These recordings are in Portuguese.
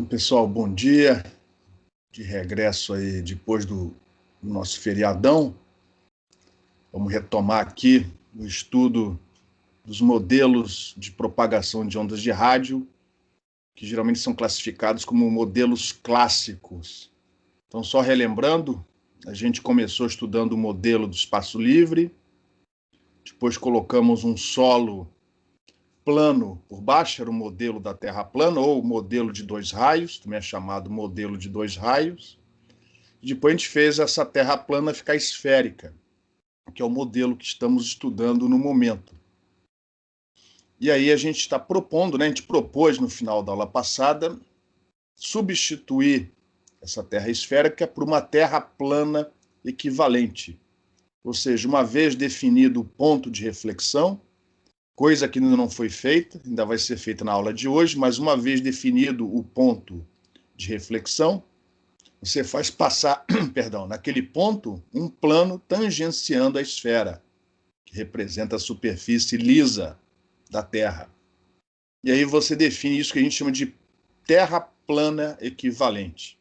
Então, pessoal, bom dia. De regresso aí depois do nosso feriadão. Vamos retomar aqui o estudo dos modelos de propagação de ondas de rádio, que geralmente são classificados como modelos clássicos. Então, só relembrando, a gente começou estudando o modelo do espaço livre, depois colocamos um solo plano por baixo, era o modelo da Terra plana, ou modelo de dois raios, também é chamado modelo de dois raios. Depois a gente fez essa Terra plana ficar esférica, que é o modelo que estamos estudando no momento. E aí a gente está propondo, né, a gente propôs no final da aula passada, substituir essa Terra esférica por uma Terra plana equivalente. Ou seja, uma vez definido o ponto de reflexão, coisa que ainda não foi feita, ainda vai ser feita na aula de hoje, mas uma vez definido o ponto de reflexão, você faz passar, perdão, naquele ponto, um plano tangenciando a esfera, que representa a superfície lisa da Terra. E aí você define isso que a gente chama de terra plana equivalente.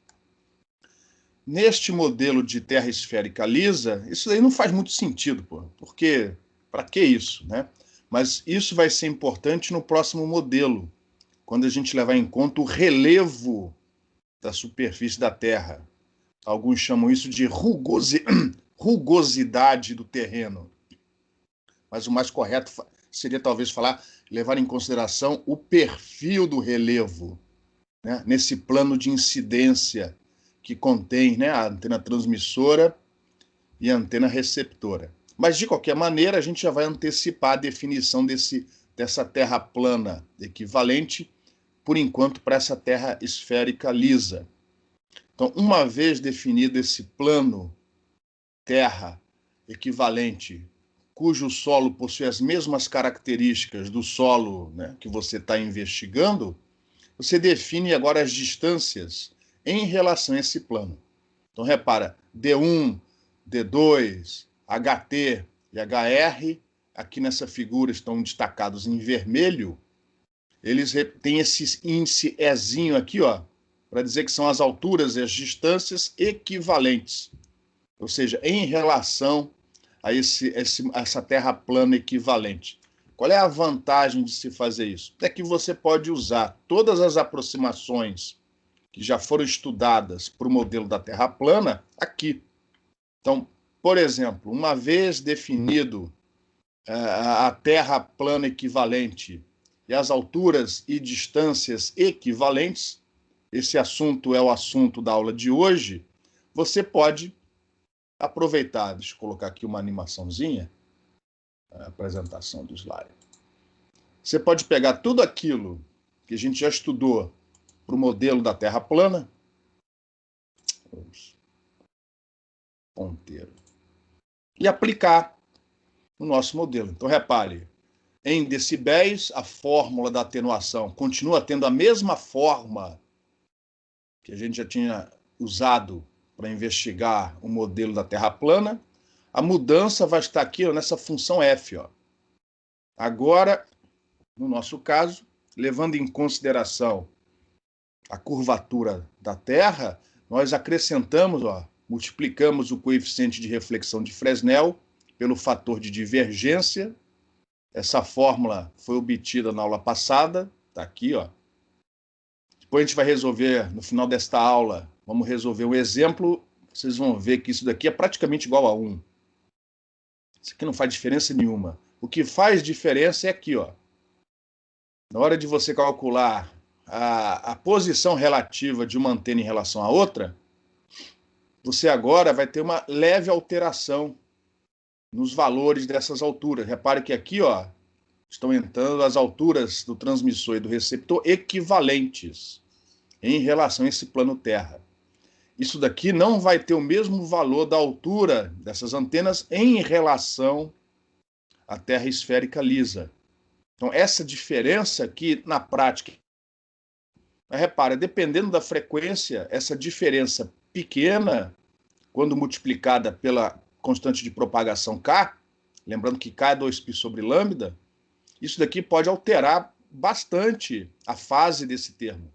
Neste modelo de terra esférica lisa, isso aí não faz muito sentido, porque para que isso, né? Mas isso vai ser importante no próximo modelo, quando a gente levar em conta o relevo da superfície da Terra. Alguns chamam isso de rugosidade do terreno. Mas o mais correto seria talvez levar em consideração o perfil do relevo, né, nesse plano de incidência que contém, né, a antena transmissora e a antena receptora. Mas, de qualquer maneira, a gente já vai antecipar a definição dessa terra plana equivalente, por enquanto, para essa terra esférica lisa. Então, uma vez definido esse plano terra equivalente, cujo solo possui as mesmas características do solo, né, que você está investigando, você define agora as distâncias em relação a esse plano. Então, repara, D1, D2, HT e HR, aqui nessa figura estão destacados em vermelho, eles têm esse índice Ezinho aqui, ó, para dizer que são as alturas e as distâncias equivalentes, ou seja, em relação a essa terra plana equivalente. Qual é a vantagem de se fazer isso? É que você pode usar todas as aproximações que já foram estudadas para o modelo da Terra plana aqui. Então, por exemplo, uma vez definido a Terra plana equivalente e as alturas e distâncias equivalentes, esse assunto é o assunto da aula de hoje, você pode aproveitar, deixa eu colocar aqui uma animaçãozinha, a apresentação do slide. Você pode pegar tudo aquilo que a gente já estudou para o modelo da Terra plana, ponteiro, e aplicar no nosso modelo. Então, repare, em decibéis, a fórmula da atenuação continua tendo a mesma forma que a gente já tinha usado para investigar o modelo da Terra plana. A mudança vai estar aqui, ó, nessa função f. Ó. Agora, no nosso caso, levando em consideração a curvatura da Terra, nós acrescentamos, ó, multiplicamos o coeficiente de reflexão de Fresnel pelo fator de divergência. Essa fórmula foi obtida na aula passada, está aqui, ó. Depois a gente vai resolver, no final desta aula, vamos resolver um exemplo, vocês vão ver que isso daqui é praticamente igual a 1. Isso aqui não faz diferença nenhuma. O que faz diferença é aqui, ó. Na hora de você calcular a posição relativa de uma antena em relação à outra, você agora vai ter uma leve alteração nos valores dessas alturas. Repare que aqui, ó, estão entrando as alturas do transmissor e do receptor equivalentes em relação a esse plano Terra. Isso daqui não vai ter o mesmo valor da altura dessas antenas em relação à Terra esférica lisa. Então, essa diferença aqui, na prática, repara, dependendo da frequência, essa diferença pequena, quando multiplicada pela constante de propagação K, lembrando que K é 2π sobre lambda, isso daqui pode alterar bastante a fase desse termo.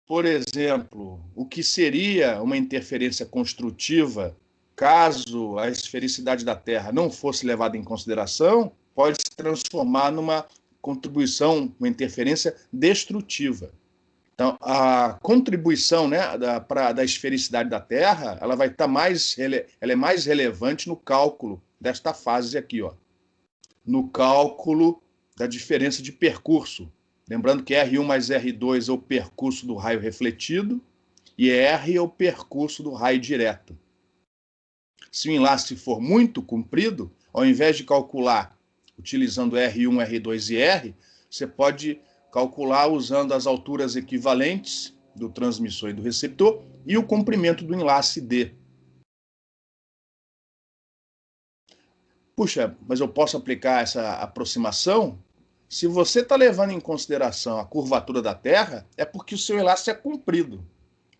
por exemplo, o que seria uma interferência construtiva caso a esfericidade da Terra não fosse levada em consideração, pode se transformar numa contribuição, uma interferência destrutiva. Então, a contribuição, né, da esfericidade da Terra, ela vai estar ela é mais relevante no cálculo desta fase aqui, ó, no cálculo da diferença de percurso. Lembrando que R1 mais R2 é o percurso do raio refletido e R é o percurso do raio direto. Se o enlace for muito comprido, ao invés de calcular utilizando R1, R2 e R, você pode calcular usando as alturas equivalentes do transmissor e do receptor e o comprimento do enlace D. Puxa, mas eu posso aplicar essa aproximação? Se você está levando em consideração a curvatura da Terra, é porque o seu enlace é comprido.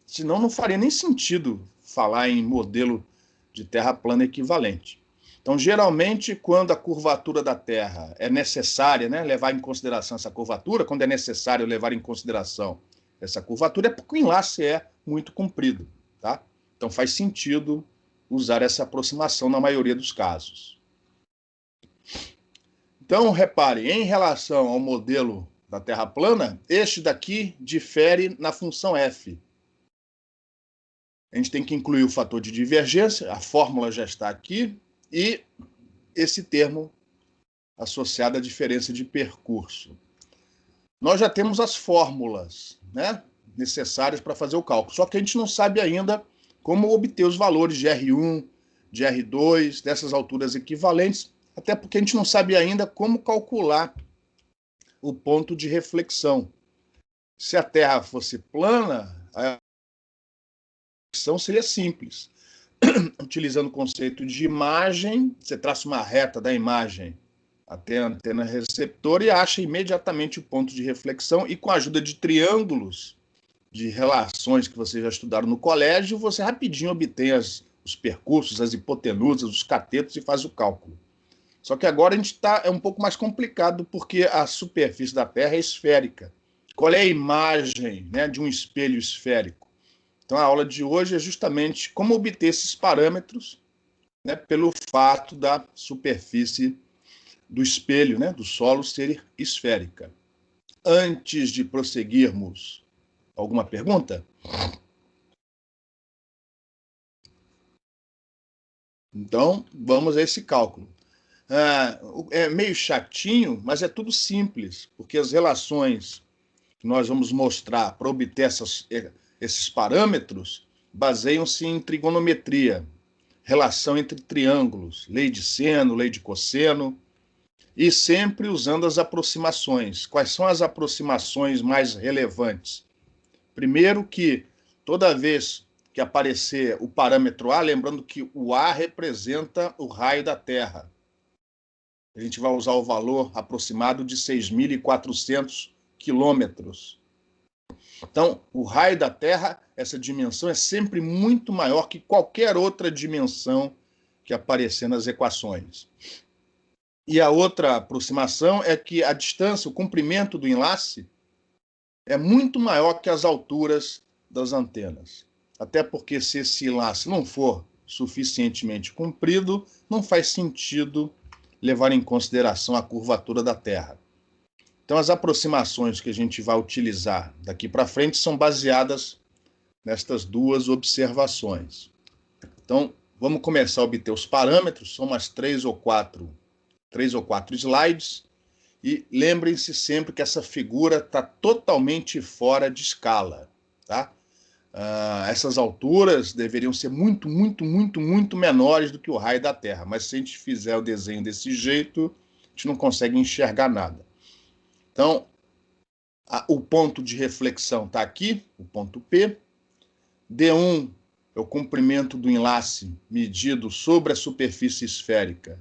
Senão não faria nem sentido falar em modelo de Terra plana equivalente. Então, geralmente, quando a curvatura da Terra é necessária, né, levar em consideração essa curvatura, quando é necessário levar em consideração essa curvatura, é porque o enlace é muito comprido. Tá? Então, faz sentido usar essa aproximação na maioria dos casos. Então, repare, em relação ao modelo da Terra plana, este daqui difere na função f. A gente tem que incluir o fator de divergência, a fórmula já está aqui, e esse termo associado à diferença de percurso. Nós já temos as fórmulas, né, necessárias para fazer o cálculo, só que a gente não sabe ainda como obter os valores de R1, de R2, dessas alturas equivalentes, até porque a gente não sabe ainda como calcular o ponto de reflexão. Se a Terra fosse plana, a reflexão seria simples. Utilizando o conceito de imagem, você traça uma reta da imagem até a antena receptora e acha imediatamente o ponto de reflexão, e com a ajuda de triângulos, de relações que vocês já estudaram no colégio, você rapidinho obtém os percursos, as hipotenusas, os catetos e faz o cálculo. Só que agora a gente é um pouco mais complicado, porque a superfície da Terra é esférica. Qual é a imagem, né, de um espelho esférico? Então, a aula de hoje é justamente como obter esses parâmetros, né, pelo fato da superfície do espelho, né, do solo, ser esférica. Antes de prosseguirmos, alguma pergunta? Então, vamos a esse cálculo. É meio chatinho, mas é tudo simples, porque as relações que nós vamos mostrar para obter esses parâmetros baseiam-se em trigonometria, relação entre triângulos, lei de seno, lei de cosseno, e sempre usando as aproximações. Quais são as aproximações mais relevantes? Primeiro que toda vez que aparecer o parâmetro A, lembrando que o A representa o raio da Terra. A gente vai usar o valor aproximado de 6.400 quilômetros. Então, o raio da Terra, essa dimensão é sempre muito maior que qualquer outra dimensão que aparecer nas equações. E a outra aproximação é que a distância, o comprimento do enlace, é muito maior que as alturas das antenas. Até porque se esse enlace não for suficientemente comprido, não faz sentido levar em consideração a curvatura da Terra. Então, as aproximações que a gente vai utilizar daqui para frente são baseadas nestas duas observações. Então, vamos começar a obter os parâmetros, são umas 3 ou 4 slides, e lembrem-se sempre que essa figura está totalmente fora de escala, tá? Essas alturas deveriam ser muito, muito, muito, muito menores do que o raio da Terra, mas se a gente fizer o desenho desse jeito, a gente não consegue enxergar nada. Então, o ponto de reflexão está aqui, o ponto P. D1 é o comprimento do enlace medido sobre a superfície esférica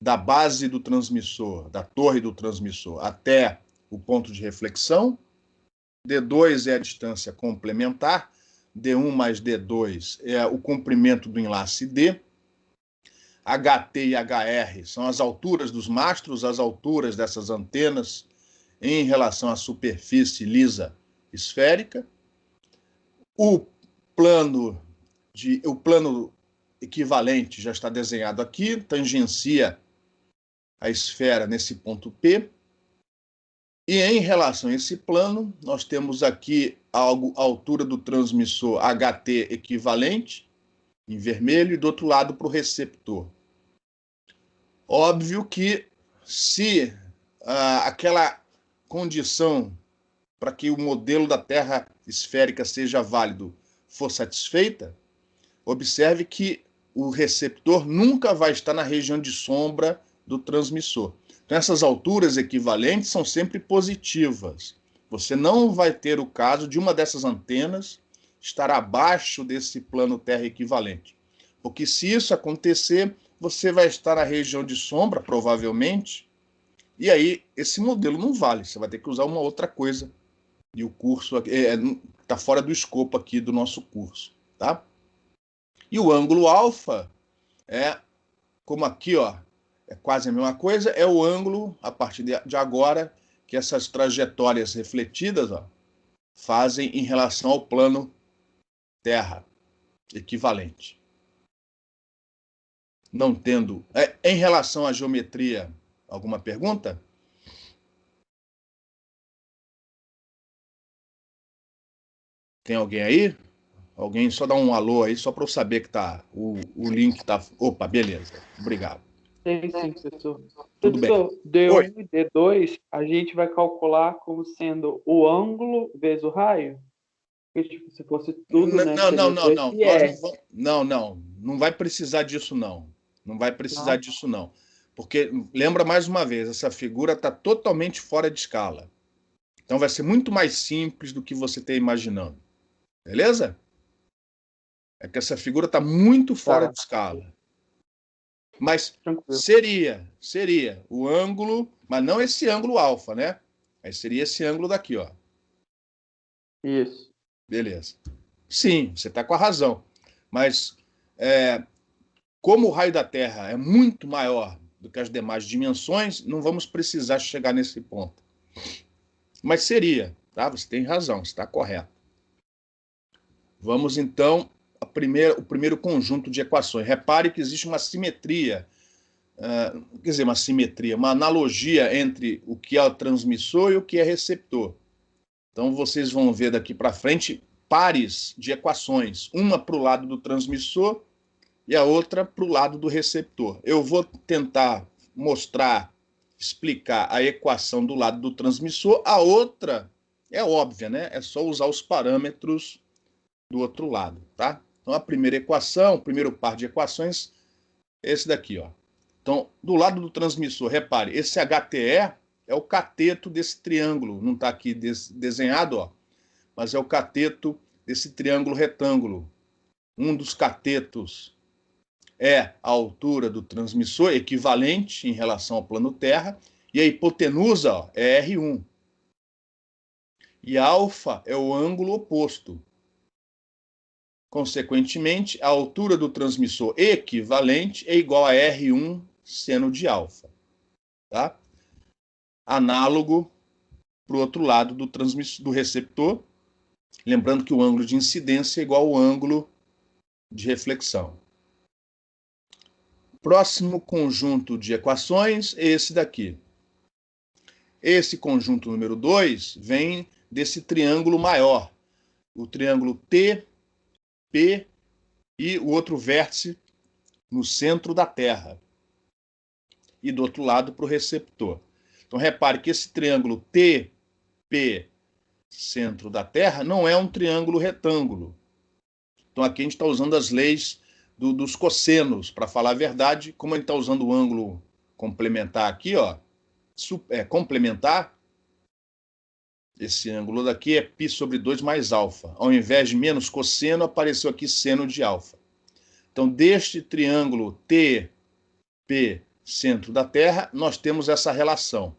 da base do transmissor, da torre do transmissor, até o ponto de reflexão. D2 é a distância complementar. D1 mais D2 é o comprimento do enlace D. HT e HR são as alturas dos mastros, as alturas dessas antenas em relação à superfície lisa esférica. O plano equivalente já está desenhado aqui, tangencia a esfera nesse ponto P. E em relação a esse plano, nós temos aqui a altura do transmissor HT equivalente, em vermelho, e do outro lado para o receptor. Óbvio que se aquela condição para que o modelo da Terra esférica seja válido for satisfeita, observe que o receptor nunca vai estar na região de sombra do transmissor. Então, essas alturas equivalentes são sempre positivas. Você não vai ter o caso de uma dessas antenas estar abaixo desse plano Terra equivalente. Porque se isso acontecer, você vai estar na região de sombra, provavelmente, e aí esse modelo não vale. Você vai ter que usar uma outra coisa. E o curso está fora do escopo aqui do nosso curso, tá? E o ângulo alfa é, como aqui, ó, é quase a mesma coisa, é o ângulo, a partir de agora, que essas trajetórias refletidas, ó, fazem em relação ao plano Terra equivalente. Não tendo... em relação à geometria, alguma pergunta? Tem alguém aí? Alguém só dá um alô aí, só para eu saber que tá, o link tá... Opa, beleza. Obrigado. Sim, professor. Tudo bem. Professor, D1 Oi. e D2, a gente vai calcular como sendo o ângulo vezes o raio? Porque, tipo, se fosse tudo, né, seria 2πr. Não vai precisar disso, não. Não vai precisar disso, não. Porque, lembra mais uma vez, essa figura está totalmente fora de escala. Então vai ser muito mais simples do que você está imaginando. Beleza? É que essa figura está muito fora de escala. Mas seria o ângulo, mas não esse ângulo alfa, né? Aí seria esse ângulo daqui, ó. Isso. Beleza. Sim, você está com a razão. Mas como o raio da Terra é muito maior do que as demais dimensões, não vamos precisar chegar nesse ponto. Mas seria, tá? Você tem razão, está correto. Vamos então ao primeiro conjunto de equações. Repare que existe uma simetria, quer dizer, uma analogia entre o que é o transmissor e o que é receptor. Então vocês vão ver daqui para frente pares de equações, uma para o lado do transmissor e a outra para o lado do receptor. Eu vou tentar mostrar, explicar a equação do lado do transmissor, a outra é óbvia, né? É só usar os parâmetros do outro lado, tá? Então a primeira equação, o primeiro par de equações é esse daqui, ó. Então, do lado do transmissor, repare, esse HTE é o cateto desse triângulo, não está aqui desenhado, ó, mas é o cateto desse triângulo retângulo. Um dos catetos é a altura do transmissor, equivalente em relação ao plano Terra, e a hipotenusa, ó, é R1. E alfa é o ângulo oposto. Consequentemente, a altura do transmissor equivalente é igual a R1 seno de alfa. Tá? Análogo para o outro lado do receptor, lembrando que o ângulo de incidência é igual ao ângulo de reflexão. Próximo conjunto de equações é esse daqui. Esse conjunto número 2 vem desse triângulo maior, o triângulo T, P e o outro vértice no centro da Terra. E do outro lado para o receptor. Então repare que esse triângulo T, P, centro da Terra, não é um triângulo retângulo. Então aqui a gente está usando as leis dos cossenos, para falar a verdade, como a gente está usando o ângulo complementar aqui, ó, complementar, esse ângulo daqui é π sobre 2 mais alfa. Ao invés de menos cosseno, apareceu aqui seno de alfa. Então, deste triângulo T, P, centro da Terra, nós temos essa relação.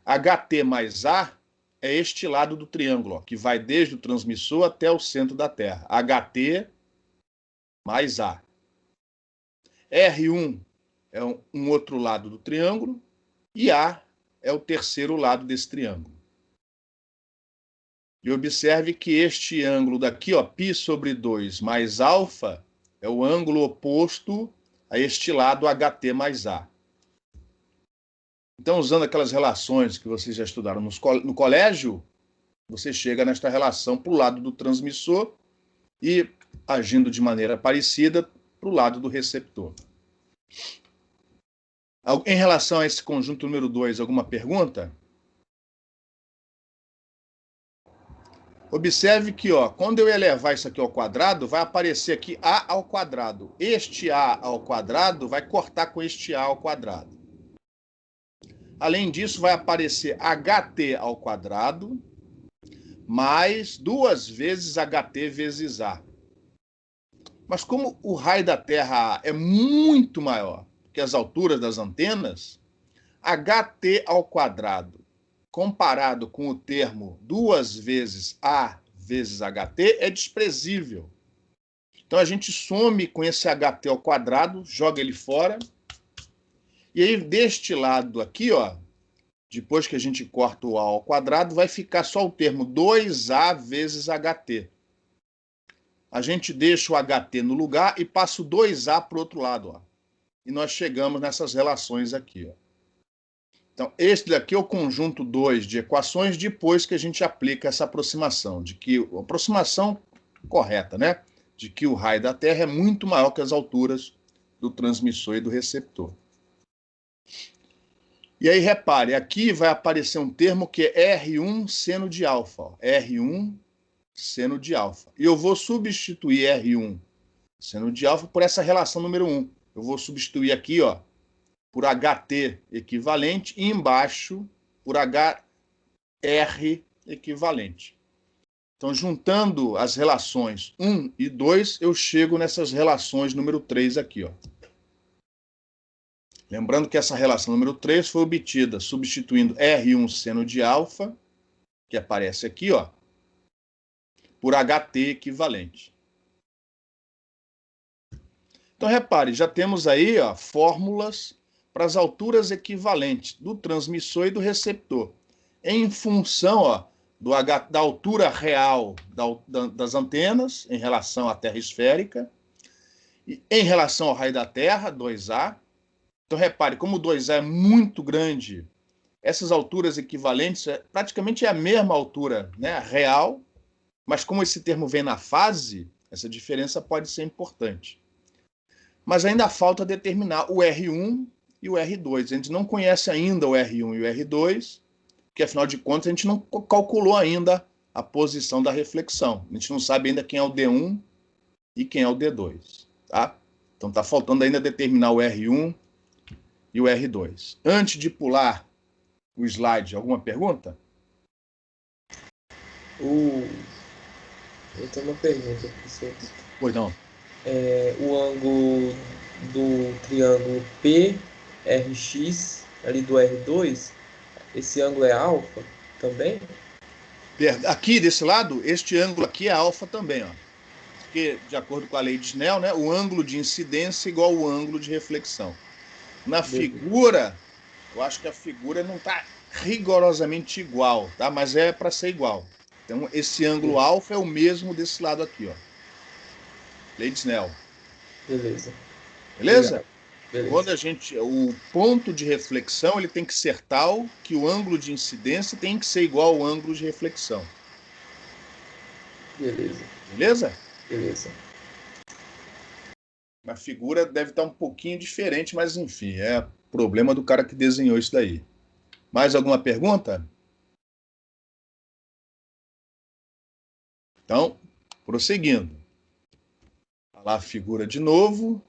HT mais A é este lado do triângulo, ó, que vai desde o transmissor até o centro da Terra. HT mais A. R1 é um outro lado do triângulo e A é o terceiro lado desse triângulo. E observe que este ângulo daqui, ó, π sobre 2 mais alfa, é o ângulo oposto a este lado HT mais A. Então, usando aquelas relações que vocês já estudaram no colégio, você chega nesta relação para o lado do transmissor e, agindo de maneira parecida, para o lado do receptor. Em relação a esse conjunto número 2, alguma pergunta? Observe que, ó, quando eu elevar isso aqui ao quadrado, vai aparecer aqui A ao quadrado. Este A ao quadrado vai cortar com este A ao quadrado. Além disso, vai aparecer HT ao quadrado mais 2 vezes HT vezes A. Mas como o raio da Terra é muito maior que as alturas das antenas, HT ao quadrado comparado com o termo 2 vezes A vezes HT é desprezível. Então a gente some com esse HT ao quadrado, joga ele fora. E aí deste lado aqui, ó, depois que a gente corta o A ao quadrado, vai ficar só o termo 2A vezes HT. A gente deixa o HT no lugar e passa o 2A para o outro lado, ó. E nós chegamos nessas relações aqui, ó. Então, este daqui é o conjunto 2 de equações depois que a gente aplica essa aproximação, aproximação correta, né? De que o raio da Terra é muito maior que as alturas do transmissor e do receptor. E aí, repare, aqui vai aparecer um termo que é R1 seno de alfa. Ó. R1 seno de alfa. E eu vou substituir R1 seno de alfa por essa relação número 1. Eu vou substituir aqui, ó, por HT equivalente e embaixo por HR equivalente. Então, juntando as relações 1 e 2, eu chego nessas relações número 3 aqui, ó. Lembrando que essa relação número 3 foi obtida substituindo R1 seno de alfa, que aparece aqui, ó, por HT equivalente. Então, repare, já temos aí, ó, fórmulas para as alturas equivalentes do transmissor e do receptor, em função, ó, da altura real das antenas em relação à Terra esférica, e em relação ao raio da Terra, 2A. Então, repare, como o 2A é muito grande, essas alturas equivalentes praticamente é a mesma altura, né, real, mas como esse termo vem na fase, essa diferença pode ser importante. Mas ainda falta determinar o R1 e o R2. A gente não conhece ainda o R1 e o R2, porque, afinal de contas, a gente não calculou ainda a posição da reflexão. A gente não sabe ainda quem é o D1 e quem é o D2. Tá? Então, está faltando ainda determinar o R1 e o R2. Antes de pular o slide, alguma pergunta? Eu tenho uma pergunta, professor. Pois não. O ângulo do triângulo PRX, ali do R2, esse ângulo é alfa também? Aqui, desse lado, este ângulo aqui é alfa também, ó. Porque, de acordo com a lei de Snell, né, o ângulo de incidência é igual ao ângulo de reflexão. Na figura, eu acho que a figura não está rigorosamente igual, tá? Mas é para ser igual. Então, esse ângulo alfa é o mesmo desse lado aqui, ó. Lei de Snell. Beleza. Beleza? Beleza. Quando o ponto de reflexão ele tem que ser tal que o ângulo de incidência tem que ser igual ao ângulo de reflexão. Beleza. Beleza? Beleza. A figura deve estar um pouquinho diferente, mas enfim, é problema do cara que desenhou isso daí. Mais alguma pergunta? Então, prosseguindo. Lá a figura de novo.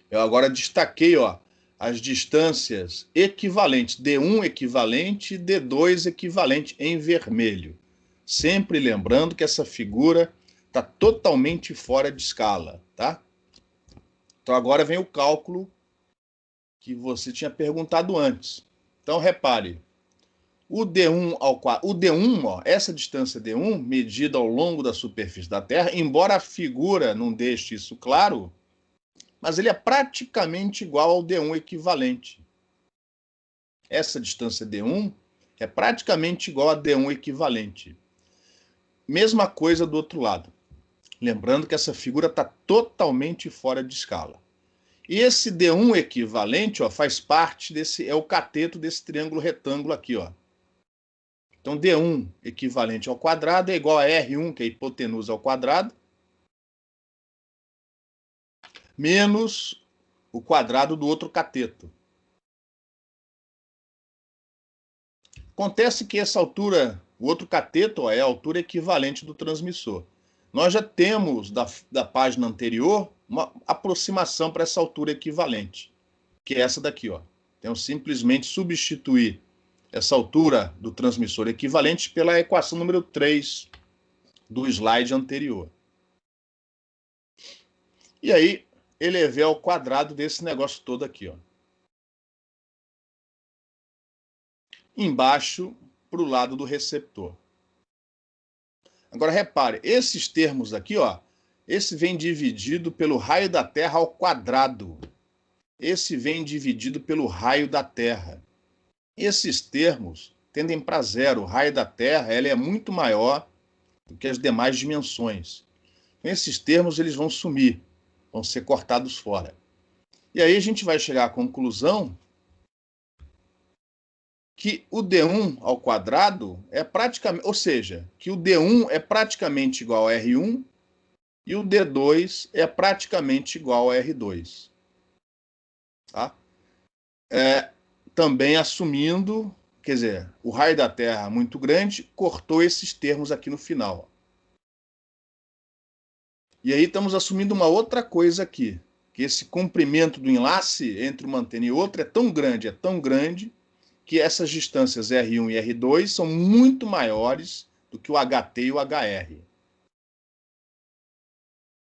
Eu agora destaquei, ó, as distâncias equivalentes, D1 equivalente e D2 equivalente em vermelho. Sempre lembrando que essa figura está totalmente fora de escala, tá? Então agora vem o cálculo que você tinha perguntado antes. Então repare, o D1 ó, essa distância D1 medida ao longo da superfície da Terra, embora a figura não deixe isso claro, mas ele é praticamente igual ao D1 equivalente. Essa distância D1 é praticamente igual a D1 equivalente. mesma coisa do outro lado. Lembrando que essa figura está totalmente fora de escala. E esse D1 equivalente, ó, faz parte desse, é o cateto desse triângulo retângulo aqui, ó. Então, D1 equivalente ao quadrado é igual a R1, que é a hipotenusa ao quadrado, menos o quadrado do outro cateto. Acontece que essa altura, o outro cateto, ó, é a altura equivalente do transmissor. Nós já temos, da página anterior, uma aproximação para essa altura equivalente, que é essa daqui, ó. Então, simplesmente substituir essa altura do transmissor equivalente pela equação número 3 do slide anterior. E aí, elevei ao quadrado desse negócio todo aqui, ó. Embaixo, para o lado do receptor. Agora, repare, esses termos aqui, ó, esse vem dividido pelo raio da Terra ao quadrado. Esse vem dividido pelo raio da Terra. Esses termos tendem para zero. O raio da Terra ele é muito maior do que as demais dimensões. Esses termos eles vão sumir, vão ser cortados fora. E aí a gente vai chegar à conclusão que o D1 ao quadrado é praticamente, ou seja, que o D1 é praticamente igual a R1 e o D2 é praticamente igual a R2. Tá? Também assumindo, quer dizer, o raio da Terra muito grande cortou esses termos aqui no final. E aí estamos assumindo uma outra coisa aqui, que esse comprimento do enlace entre uma antena e outra é tão grande, que essas distâncias R1 e R2 são muito maiores do que o HT e o HR.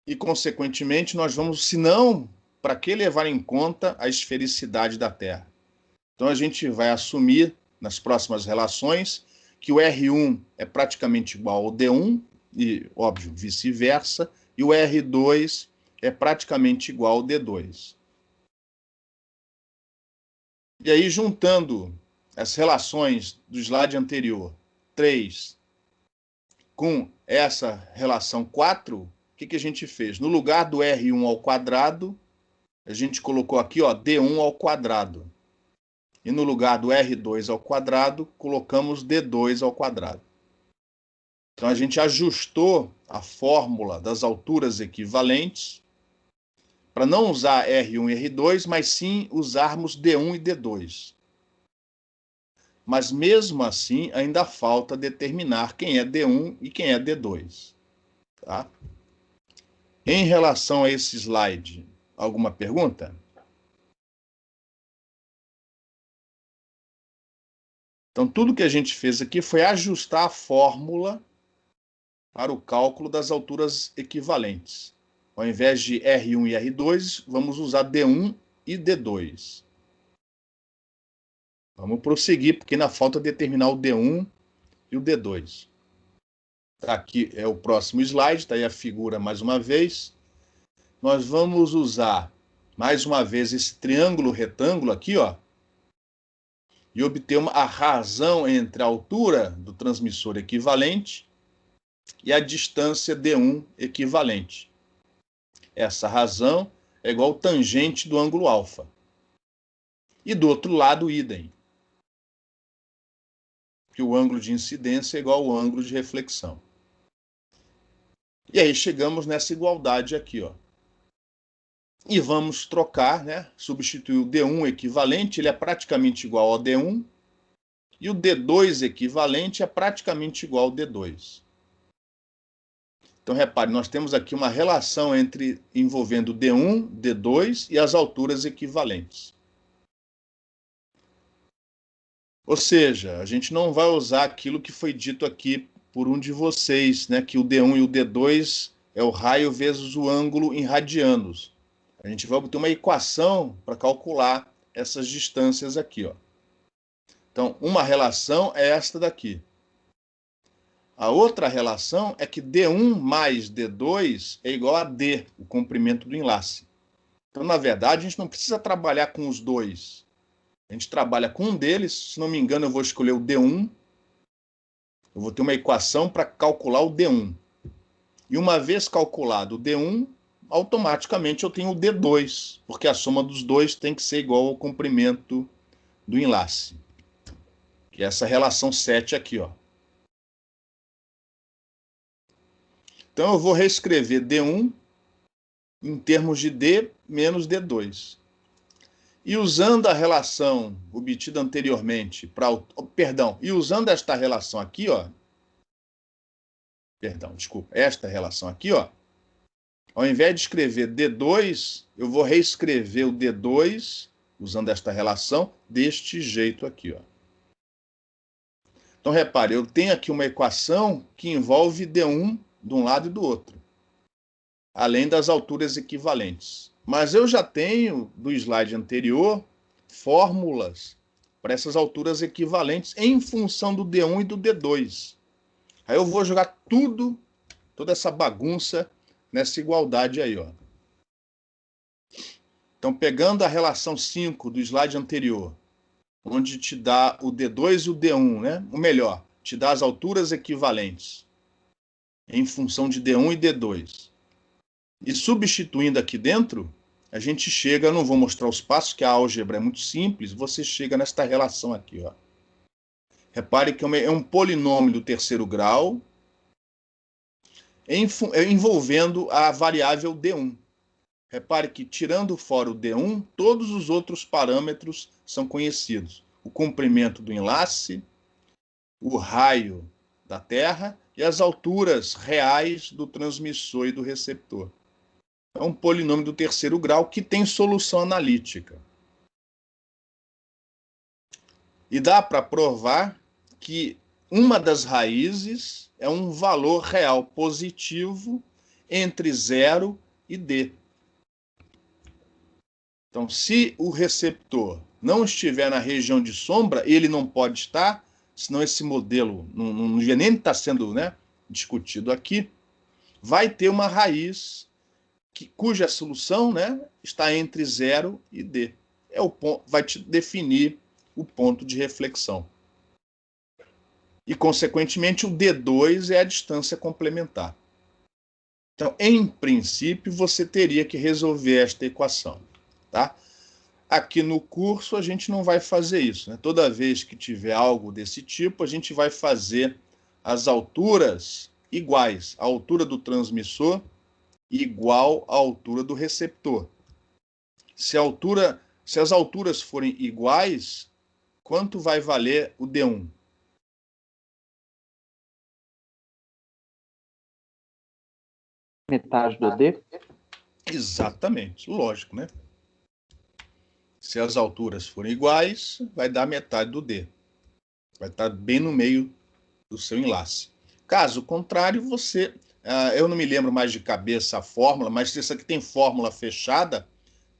E, consequentemente, nós vamos, se não, para que levar em conta a esfericidade da Terra? Então, a gente vai assumir, nas próximas relações, que o R1 é praticamente igual ao D1, e, óbvio, vice-versa, e o R2 é praticamente igual ao D2. E aí, juntando as relações do slide anterior, 3, com essa relação 4, o que a gente fez? No lugar do R1 ao quadrado, a gente colocou aqui, ó, D1 ao quadrado. E no lugar do R2 ao quadrado, colocamos D2 ao quadrado. Então, a gente ajustou a fórmula das alturas equivalentes para não usar R1 e R2, mas sim usarmos D1 e D2. Mas, mesmo assim, ainda falta determinar quem é D1 e quem é D2. Tá? Em relação a esse slide, alguma pergunta? Então, tudo que a gente fez aqui foi ajustar a fórmula para o cálculo das alturas equivalentes. Ao invés de R1 e R2, vamos usar D1 e D2. Vamos prosseguir, porque ainda falta determinar o D1 e o D2. Aqui é o próximo slide, está aí a figura mais uma vez. Nós vamos usar, mais uma vez, esse triângulo retângulo aqui, ó, e obter a razão entre a altura do transmissor equivalente e a distância D1 equivalente. Essa razão é igual ao tangente do ângulo alfa. E do outro lado, idem. Que o ângulo de incidência é igual ao ângulo de reflexão. E aí chegamos nessa igualdade aqui, ó. E vamos trocar, né? Substituir o D1 equivalente, ele é praticamente igual ao D1, e o D2 equivalente é praticamente igual ao D2. Então, repare, nós temos aqui uma relação envolvendo D1, D2 e as alturas equivalentes. Ou seja, a gente não vai usar aquilo que foi dito aqui por um de vocês, né, que o D1 e o D2 é o raio vezes o ângulo em radianos. A gente vai obter uma equação para calcular essas distâncias aqui, ó. Então, uma relação é esta daqui. A outra relação é que D1 mais D2 é igual a D, o comprimento do enlace. Então, na verdade, a gente não precisa trabalhar com os dois. A gente trabalha com um deles, se não me engano, eu vou escolher o D1, Eu vou ter uma equação para calcular o D1. E uma vez calculado o D1, automaticamente eu tenho o D2, porque a soma dos dois tem que ser igual ao comprimento do enlace. Que é essa relação 7 aqui, ó. Então eu vou reescrever D1 em termos de D menos D2. E usando a relação obtida anteriormente, e usando esta relação aqui, ó, esta relação aqui, ó, ao invés de escrever D2, eu vou reescrever o D2, usando esta relação, deste jeito aqui, ó. Então, repare, eu tenho aqui uma equação que envolve D1 de um lado e do outro, além das alturas equivalentes. Mas eu já tenho, do slide anterior, fórmulas para essas alturas equivalentes em função do D1 e do D2. Aí eu vou jogar toda essa bagunça nessa igualdade aí, ó. Então, pegando a relação 5 do slide anterior, onde te dá o D2 e o D1, né? Ou melhor, te dá as alturas equivalentes em função de D1 e D2. E substituindo aqui dentro, a gente chega, não vou mostrar os passos, que a álgebra é muito simples, você chega nesta relação aqui, ó. Repare que é um polinômio do terceiro grau, envolvendo a variável D1. Repare que, tirando fora o D1, todos os outros parâmetros são conhecidos. O comprimento do enlace, o raio da Terra e as alturas reais do transmissor e do receptor. É um polinômio do terceiro grau que tem solução analítica. E dá para provar que uma das raízes é um valor real positivo entre 0 e D. Então, se o receptor não estiver na região de sombra, ele não pode estar, senão esse modelo não devia nem estar sendo, né, discutido aqui, vai ter uma raiz cuja solução, né, está entre 0 e D. Vai te definir o ponto de reflexão. E, consequentemente, o D2 é a distância complementar. Então, em princípio, você teria que resolver esta equação. Tá? Aqui no curso, a gente não vai fazer isso. Né? Toda vez que tiver algo desse tipo, a gente vai fazer as alturas iguais. A altura do transmissor igual à altura do receptor. Se as alturas forem iguais, quanto vai valer o D1? Metade do D? Exatamente, lógico, né? Se as alturas forem iguais, vai dar metade do D. Vai estar bem no meio do seu enlace. Caso contrário, eu não me lembro mais de cabeça a fórmula, mas se isso aqui tem fórmula fechada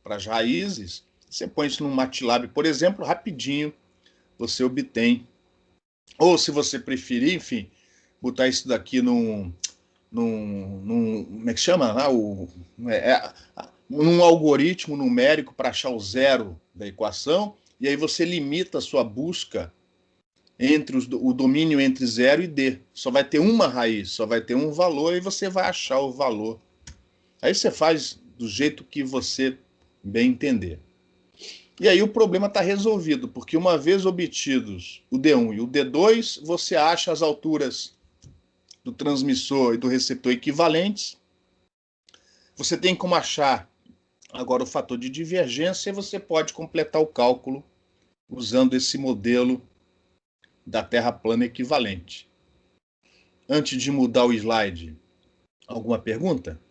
para as raízes, você põe isso no MATLAB, por exemplo, rapidinho você obtém. Ou se você preferir, enfim, botar isso daqui num como é que chama? Num algoritmo numérico para achar o zero da equação, e aí você limita a sua busca entre o domínio entre 0 e D. Só vai ter uma raiz, só vai ter um valor, e você vai achar o valor. Aí você faz do jeito que você bem entender. E aí o problema está resolvido, porque uma vez obtidos o D1 e o D2, você acha as alturas do transmissor e do receptor equivalentes. Você tem como achar agora o fator de divergência, e você pode completar o cálculo usando esse modelo da Terra plana equivalente. Antes de mudar o slide, alguma pergunta?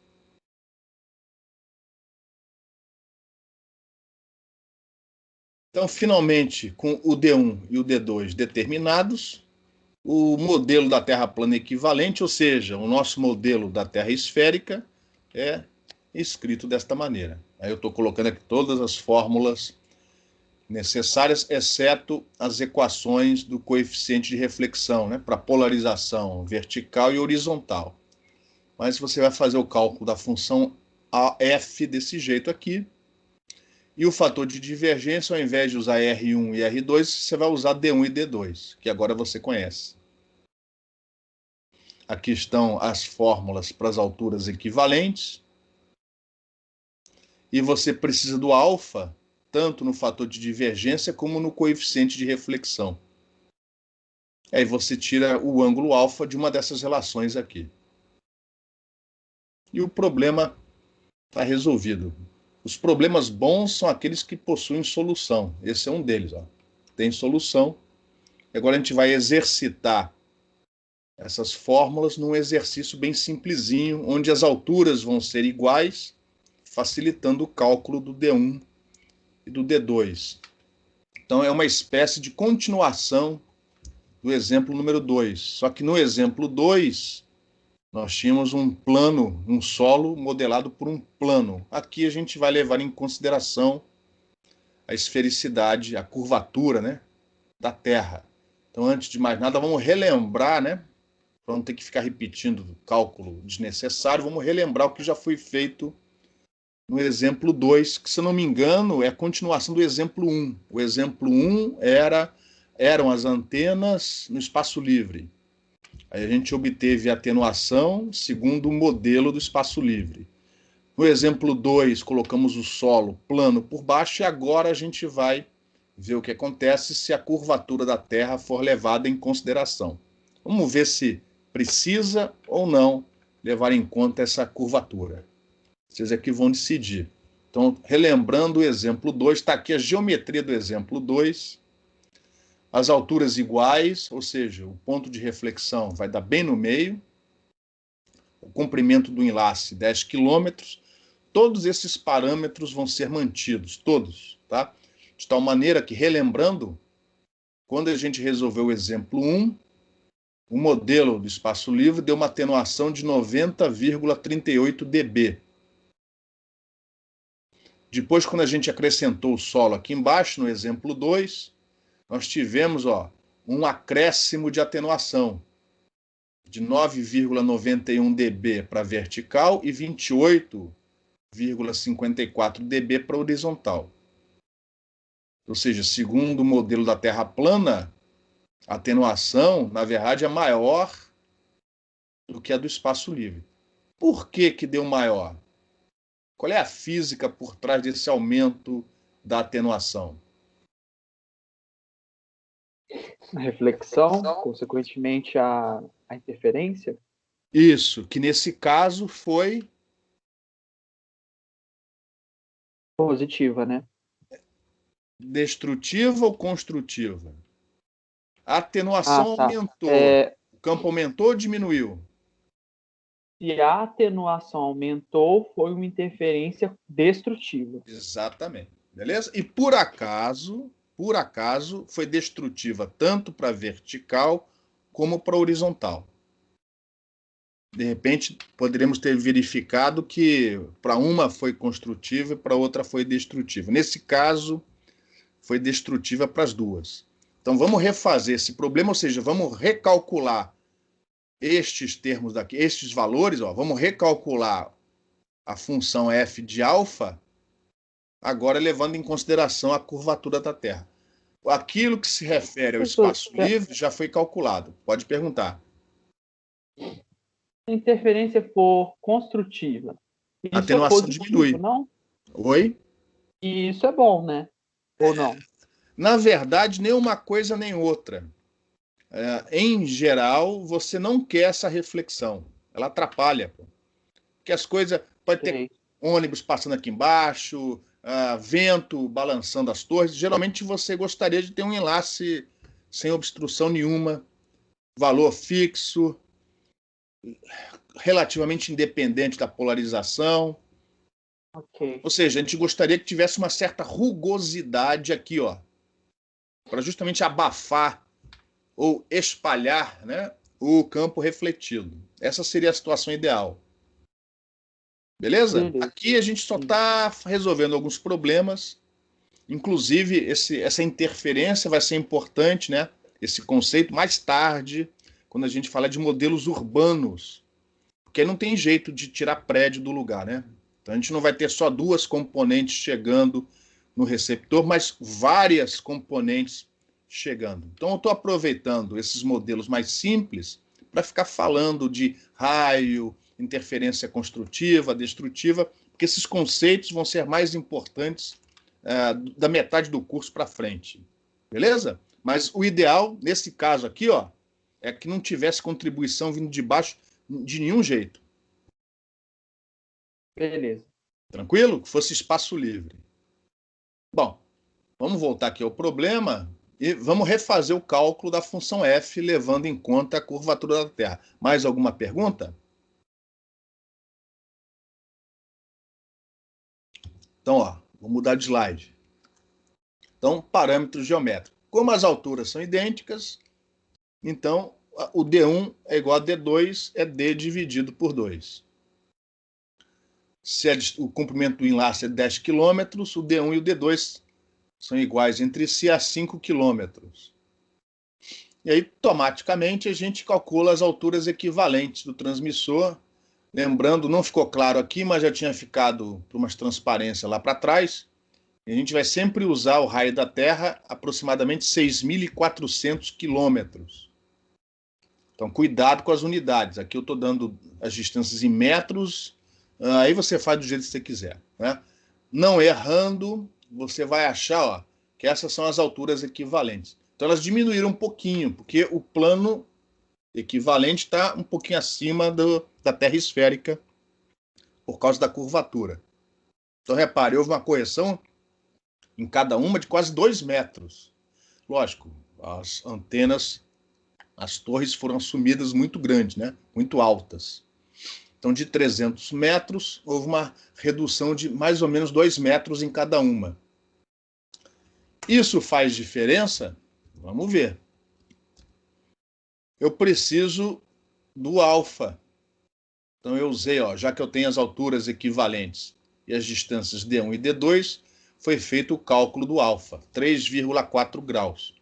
Então, finalmente, com o D1 e o D2 determinados, o modelo da Terra plana equivalente, ou seja, o nosso modelo da Terra esférica, é escrito desta maneira. Aí eu estou colocando aqui todas as fórmulas necessárias, exceto as equações do coeficiente de reflexão, né, para polarização vertical e horizontal. Mas você vai fazer o cálculo da função f desse jeito aqui, e o fator de divergência, ao invés de usar R1 e R2, você vai usar D1 e D2, que agora você conhece. Aqui estão as fórmulas para as alturas equivalentes. E você precisa do alfa, tanto no fator de divergência como no coeficiente de reflexão. Aí você tira o ângulo alfa de uma dessas relações aqui. E o problema está resolvido. Os problemas bons são aqueles que possuem solução. Esse é um deles. Ó. Tem solução. Agora a gente vai exercitar essas fórmulas num exercício bem simplesinho, onde as alturas vão ser iguais, facilitando o cálculo do D1 e do D2. Então é uma espécie de continuação do exemplo número 2. Só que no exemplo 2, nós tínhamos um plano, um solo modelado por um plano. Aqui a gente vai levar em consideração a esfericidade, a curvatura, né, da Terra. Então, antes de mais nada, vamos relembrar, né, para não ter que ficar repetindo cálculo desnecessário, vamos relembrar o que já foi feito no exemplo 2, que, se eu não me engano, é a continuação do exemplo 1. O exemplo 1 eram as antenas no espaço livre. Aí a gente obteve a atenuação segundo o modelo do espaço livre. No exemplo 2, colocamos o solo plano por baixo e agora a gente vai ver o que acontece se a curvatura da Terra for levada em consideração. Vamos ver se precisa ou não levar em conta essa curvatura. Vocês aqui vão decidir. Então, relembrando o exemplo 2, está aqui a geometria do exemplo 2. As alturas iguais, ou seja, o ponto de reflexão vai dar bem no meio. O comprimento do enlace, 10 km. Todos esses parâmetros vão ser mantidos, todos, tá? De tal maneira que, relembrando, quando a gente resolveu o exemplo 1, o modelo do espaço livre deu uma atenuação de 90,38 dB. Depois, quando a gente acrescentou o solo aqui embaixo, no exemplo 2, nós tivemos um acréscimo de atenuação de 9,91 dB para vertical e 28,54 dB para horizontal. Ou seja, segundo o modelo da Terra plana, a atenuação, na verdade, é maior do que a do espaço livre. Por que que deu maior? Qual é a física por trás desse aumento da atenuação? A reflexão, consequentemente a interferência? Isso, que nesse caso foi Positiva, né? destrutiva ou construtiva? A atenuação tá. aumentou. O campo aumentou ou diminuiu? Se a atenuação aumentou, foi uma interferência destrutiva. Exatamente. Beleza? E por acaso, foi destrutiva tanto para vertical como para horizontal. De repente, poderíamos ter verificado que para uma foi construtiva e para outra foi destrutiva. Nesse caso, foi destrutiva para as duas. Então, vamos refazer esse problema, ou seja, vamos recalcular estes termos daqui, estes valores, vamos recalcular a função f de alfa, agora levando em consideração a curvatura da Terra. Aquilo que se refere ao espaço livre já foi calculado. Pode perguntar. Se a interferência for construtiva, a atenuação diminui. Não? Oi? E isso é bom, né? Ou não? Na verdade, nem uma coisa nem outra. Em geral, você não quer essa reflexão. Ela atrapalha. Porque as coisas... Pode ter ônibus passando aqui embaixo, vento balançando as torres. Geralmente você gostaria de ter um enlace sem obstrução nenhuma, valor fixo, relativamente independente da polarização. Okay. Ou seja, a gente gostaria que tivesse uma certa rugosidade aqui, para justamente abafar ou espalhar, né, o campo refletido. Essa seria a situação ideal. Beleza? Aqui a gente só está resolvendo alguns problemas, inclusive essa interferência vai ser importante, né, esse conceito mais tarde, quando a gente fala de modelos urbanos, porque não tem jeito de tirar prédio do lugar, né? Então a gente não vai ter só duas componentes chegando no receptor, mas várias componentes chegando. Então eu estou aproveitando esses modelos mais simples para ficar falando de raio, interferência construtiva, destrutiva, porque esses conceitos vão ser mais importantes da metade do curso para frente. Beleza? Mas o ideal, nesse caso aqui, ó, é que não tivesse contribuição vindo de baixo de nenhum jeito. Beleza. Tranquilo? Que fosse espaço livre. Bom, vamos voltar aqui ao problema e vamos refazer o cálculo da função f, levando em conta a curvatura da Terra. Mais alguma pergunta? Então, ó, vou mudar de slide. Então, parâmetros geométricos. Como as alturas são idênticas, então o D1 é igual a D2, é D dividido por 2. Se o comprimento do enlace é 10 km, o D1 e o D2 são iguais entre si a 5 km. E aí, automaticamente, a gente calcula as alturas equivalentes do transmissor. Lembrando, não ficou claro aqui, mas já tinha ficado por umas transparências lá para trás. A gente vai sempre usar o raio da Terra, aproximadamente 6.400 quilômetros. Então, cuidado com as unidades. Aqui eu estou dando as distâncias em metros, aí você faz do jeito que você quiser, né? Não errando, você vai achar, ó, que essas são as alturas equivalentes. Então, elas diminuíram um pouquinho, porque o plano equivalente está um pouquinho acima da Terra esférica por causa da curvatura. Então, repare, houve uma correção em cada uma de quase 2 metros. Lógico, as antenas, as torres foram assumidas muito grandes, né? Muito altas. Então, de 300 metros, houve uma redução de mais ou menos 2 metros em cada uma. Isso faz diferença? Vamos ver. Eu preciso do alfa. Então, eu usei, ó, já que eu tenho as alturas equivalentes e as distâncias D1 e D2, foi feito o cálculo do alfa, 3,4 graus.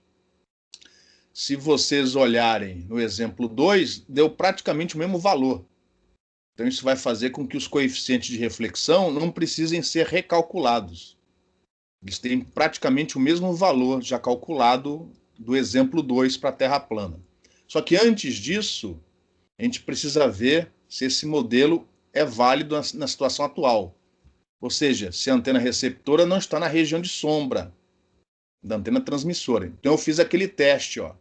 Se vocês olharem no exemplo 2, deu praticamente o mesmo valor. Então, isso vai fazer com que os coeficientes de reflexão não precisem ser recalculados. Eles têm praticamente o mesmo valor já calculado do exemplo 2 para a Terra plana. Só que antes disso, a gente precisa ver se esse modelo é válido na situação atual. Ou seja, se a antena receptora não está na região de sombra da antena transmissora. Então eu fiz aquele teste, ó.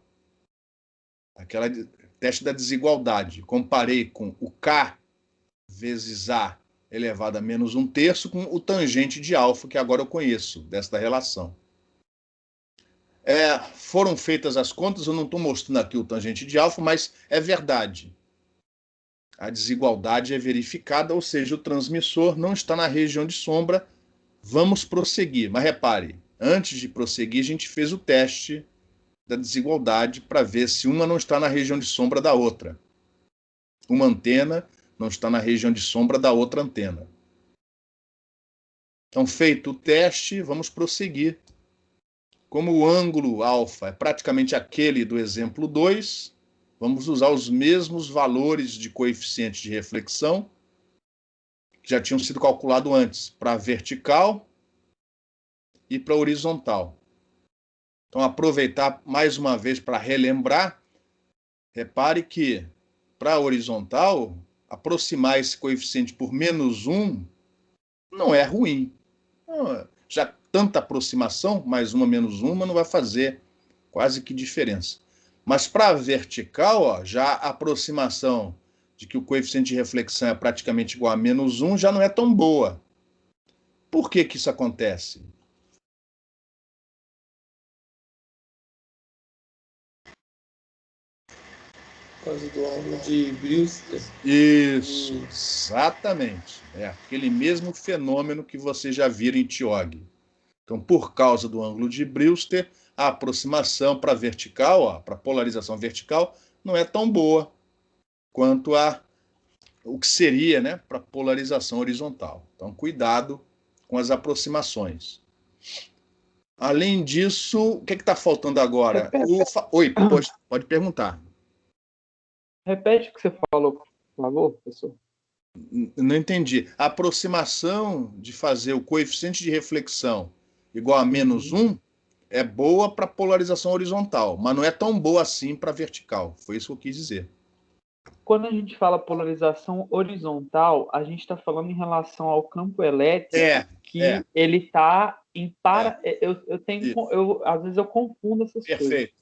Aquele teste da desigualdade. Comparei com o K vezes A elevado a menos 1/3 com o tangente de alfa, que agora eu conheço, desta relação. Foram feitas as contas, eu não estou mostrando aqui o tangente de alfa, mas é verdade. A desigualdade é verificada, ou seja, o transmissor não está na região de sombra. Vamos prosseguir. Mas repare, antes de prosseguir, a gente fez o teste da desigualdade para ver se uma não está na região de sombra da outra. Uma antena não está na região de sombra da outra antena. Então, feito o teste, vamos prosseguir. Como o ângulo alfa é praticamente aquele do exemplo 2, vamos usar os mesmos valores de coeficiente de reflexão que já tinham sido calculados antes, para a vertical e para a horizontal. Então, aproveitar mais uma vez para relembrar, repare que para a horizontal, aproximar esse coeficiente por -1 não é ruim. Já tanta aproximação, mais uma, menos uma, não vai fazer quase que diferença. Mas para a vertical, ó, já a aproximação de que o coeficiente de reflexão é praticamente igual a -1 já não é tão boa. Por que que isso acontece? Por causa do ângulo de Brewster. Isso, exatamente. É aquele mesmo fenômeno que você já viram em TIOG. Então, por causa do ângulo de Brewster, a aproximação para a vertical, para a polarização vertical, não é tão boa quanto o que seria, né, para a polarização horizontal. Então, cuidado com as aproximações. Além disso, o que está faltando agora? Oi, pode perguntar. Repete o que você falou, por favor, professor. Não entendi. A aproximação de fazer o coeficiente de reflexão igual a -1 é boa para polarização horizontal, mas não é tão boa assim para vertical. Foi isso que eu quis dizer. quando a gente fala polarização horizontal, a gente está falando em relação ao campo elétrico que ele está em para. Às vezes eu confundo essas coisas. Perfeito.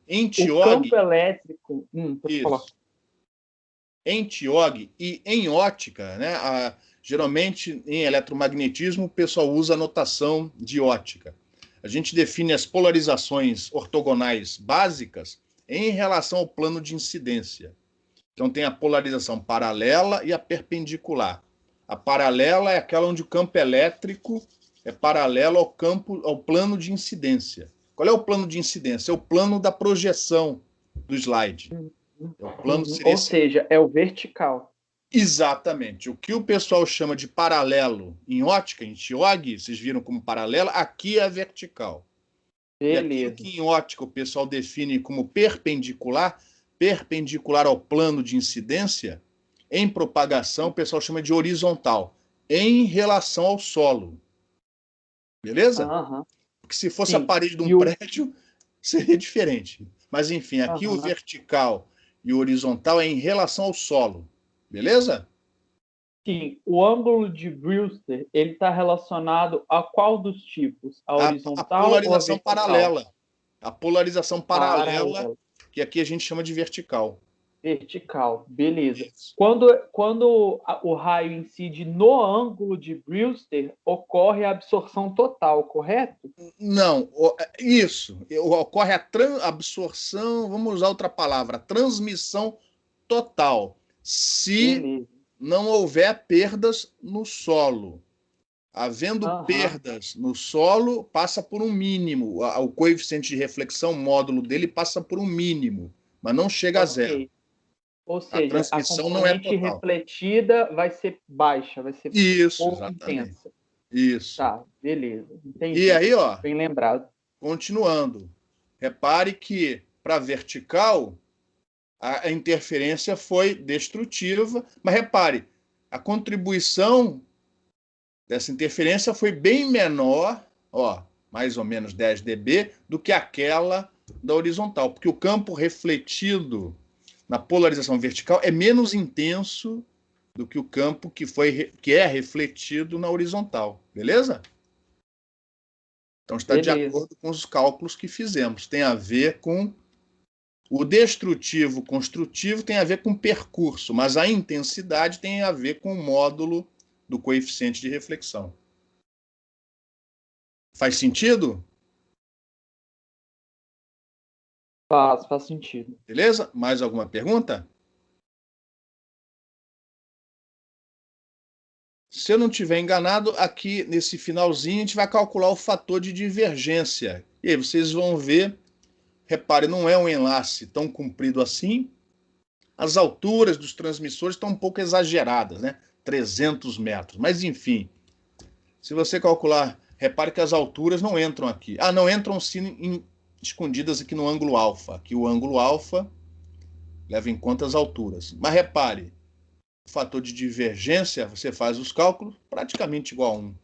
Em O TIOG, campo elétrico. Pode falar. Em TIOG e em ótica, né? Geralmente em eletromagnetismo o pessoal usa a notação de ótica. A gente define as polarizações ortogonais básicas em relação ao plano de incidência. Então tem a polarização paralela e a perpendicular. A paralela é aquela onde o campo elétrico é paralelo ao plano de incidência. Qual é o plano de incidência? É o plano da projeção do slide. Ou seja, é o vertical. Exatamente. O que o pessoal chama de paralelo em ótica, em TIOG, vocês viram como paralela, aqui é a vertical. Beleza. E aquilo que em ótica o pessoal define como perpendicular ao plano de incidência, em propagação o pessoal chama de horizontal, em relação ao solo. Beleza? Porque se fosse a parede de um prédio, seria diferente. Mas, enfim, aqui o vertical e o horizontal é em relação ao solo. Beleza? Sim. O ângulo de Brewster, ele está relacionado a qual dos tipos? A horizontal a polarização ou a paralela. A polarização paralela, que aqui a gente chama de vertical. Vertical, beleza. Quando o raio incide no ângulo de Brewster, ocorre a absorção total, correto? Não, isso. Ocorre a absorção, vamos usar outra palavra, transmissão total. Se não houver perdas no solo. Havendo perdas no solo, passa por um mínimo. O coeficiente de reflexão, o módulo dele, passa por um mínimo, mas não chega a zero. Ou seja, a transmissão não é total. Refletida vai ser baixa, vai ser pouco intensa. Isso. Tá, beleza. Entendi. E aí, ó, bem lembrado. Continuando. Repare que, para vertical, a interferência foi destrutiva, mas repare, a contribuição dessa interferência foi bem menor, mais ou menos 10 dB, do que aquela da horizontal, porque o campo refletido na polarização vertical é menos intenso do que o campo que é refletido na horizontal. Beleza? Então está de acordo com os cálculos que fizemos. Tem a ver com o destrutivo construtivo, tem a ver com o percurso, mas a intensidade tem a ver com o módulo do coeficiente de reflexão. Faz sentido? Faz sentido. Beleza? Mais alguma pergunta? Se eu não estiver enganado, aqui nesse finalzinho a gente vai calcular o fator de divergência. E aí vocês vão ver, repare, não é um enlace tão comprido assim. As alturas dos transmissores estão um pouco exageradas, né? 300 metros. Mas, enfim, se você calcular, repare que as alturas não entram aqui. Não entram sim escondidas aqui no ângulo alfa. Aqui o ângulo alfa leva em conta as alturas. Mas repare, o fator de divergência, você faz os cálculos praticamente igual a 1.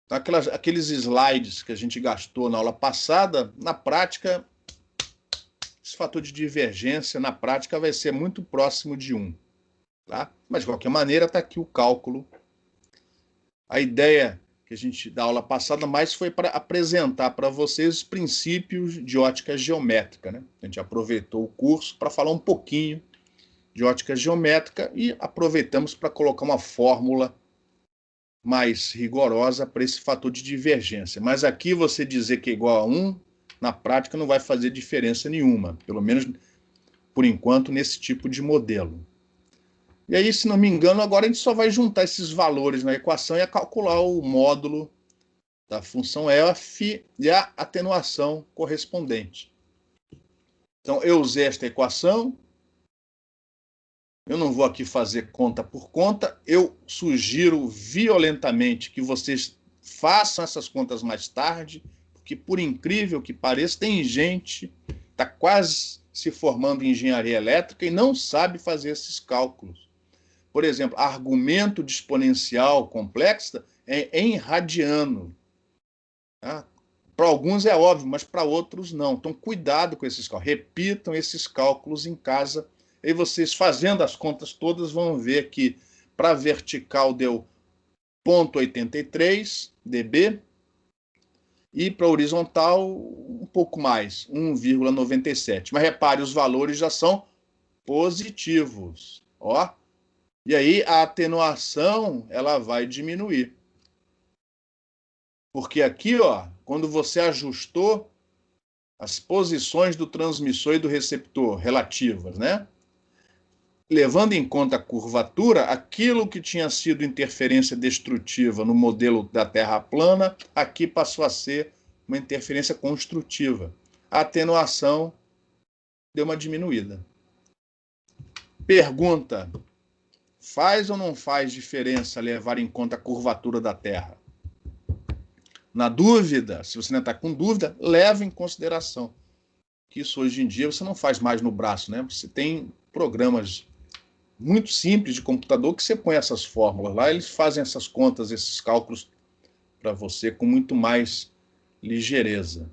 Então, aqueles slides que a gente gastou na aula passada, na prática, esse fator de divergência, na prática, vai ser muito próximo de 1. Tá? Mas, de qualquer maneira, está aqui o cálculo. A ideia que a gente da aula passada mais foi para apresentar para vocês os princípios de ótica geométrica. Né? A gente aproveitou o curso para falar um pouquinho de ótica geométrica e aproveitamos para colocar uma fórmula mais rigorosa para esse fator de divergência. Mas aqui você dizer que é igual a 1, na prática não vai fazer diferença nenhuma, pelo menos por enquanto nesse tipo de modelo. E aí, se não me engano, agora a gente só vai juntar esses valores na equação e calcular o módulo da função f e a atenuação correspondente. Então, eu usei esta equação. Eu não vou aqui fazer conta por conta. Eu sugiro violentamente que vocês façam essas contas mais tarde, porque, por incrível que pareça, tem gente que está quase se formando em engenharia elétrica e não sabe fazer esses cálculos. Por exemplo, argumento de exponencial complexa é em radiano. Tá? Para alguns é óbvio, mas para outros não. Então, cuidado com esses cálculos. Repitam esses cálculos em casa. E vocês, fazendo as contas todas, vão ver que para a vertical deu 0,83 dB e para a horizontal um pouco mais, 1,97. Mas repare, os valores já são positivos. Ó. E aí a atenuação ela vai diminuir. Porque aqui, ó, quando você ajustou as posições do transmissor e do receptor relativas, né? Levando em conta a curvatura, aquilo que tinha sido interferência destrutiva no modelo da Terra plana, aqui passou a ser uma interferência construtiva. A atenuação deu uma diminuída. Pergunta: faz ou não faz diferença levar em conta a curvatura da Terra? Na dúvida, se você não está com dúvida, leve em consideração que isso hoje em dia você não faz mais no braço, né? Você tem programas muito simples de computador que você põe essas fórmulas lá, eles fazem essas contas, esses cálculos para você com muito mais ligeireza.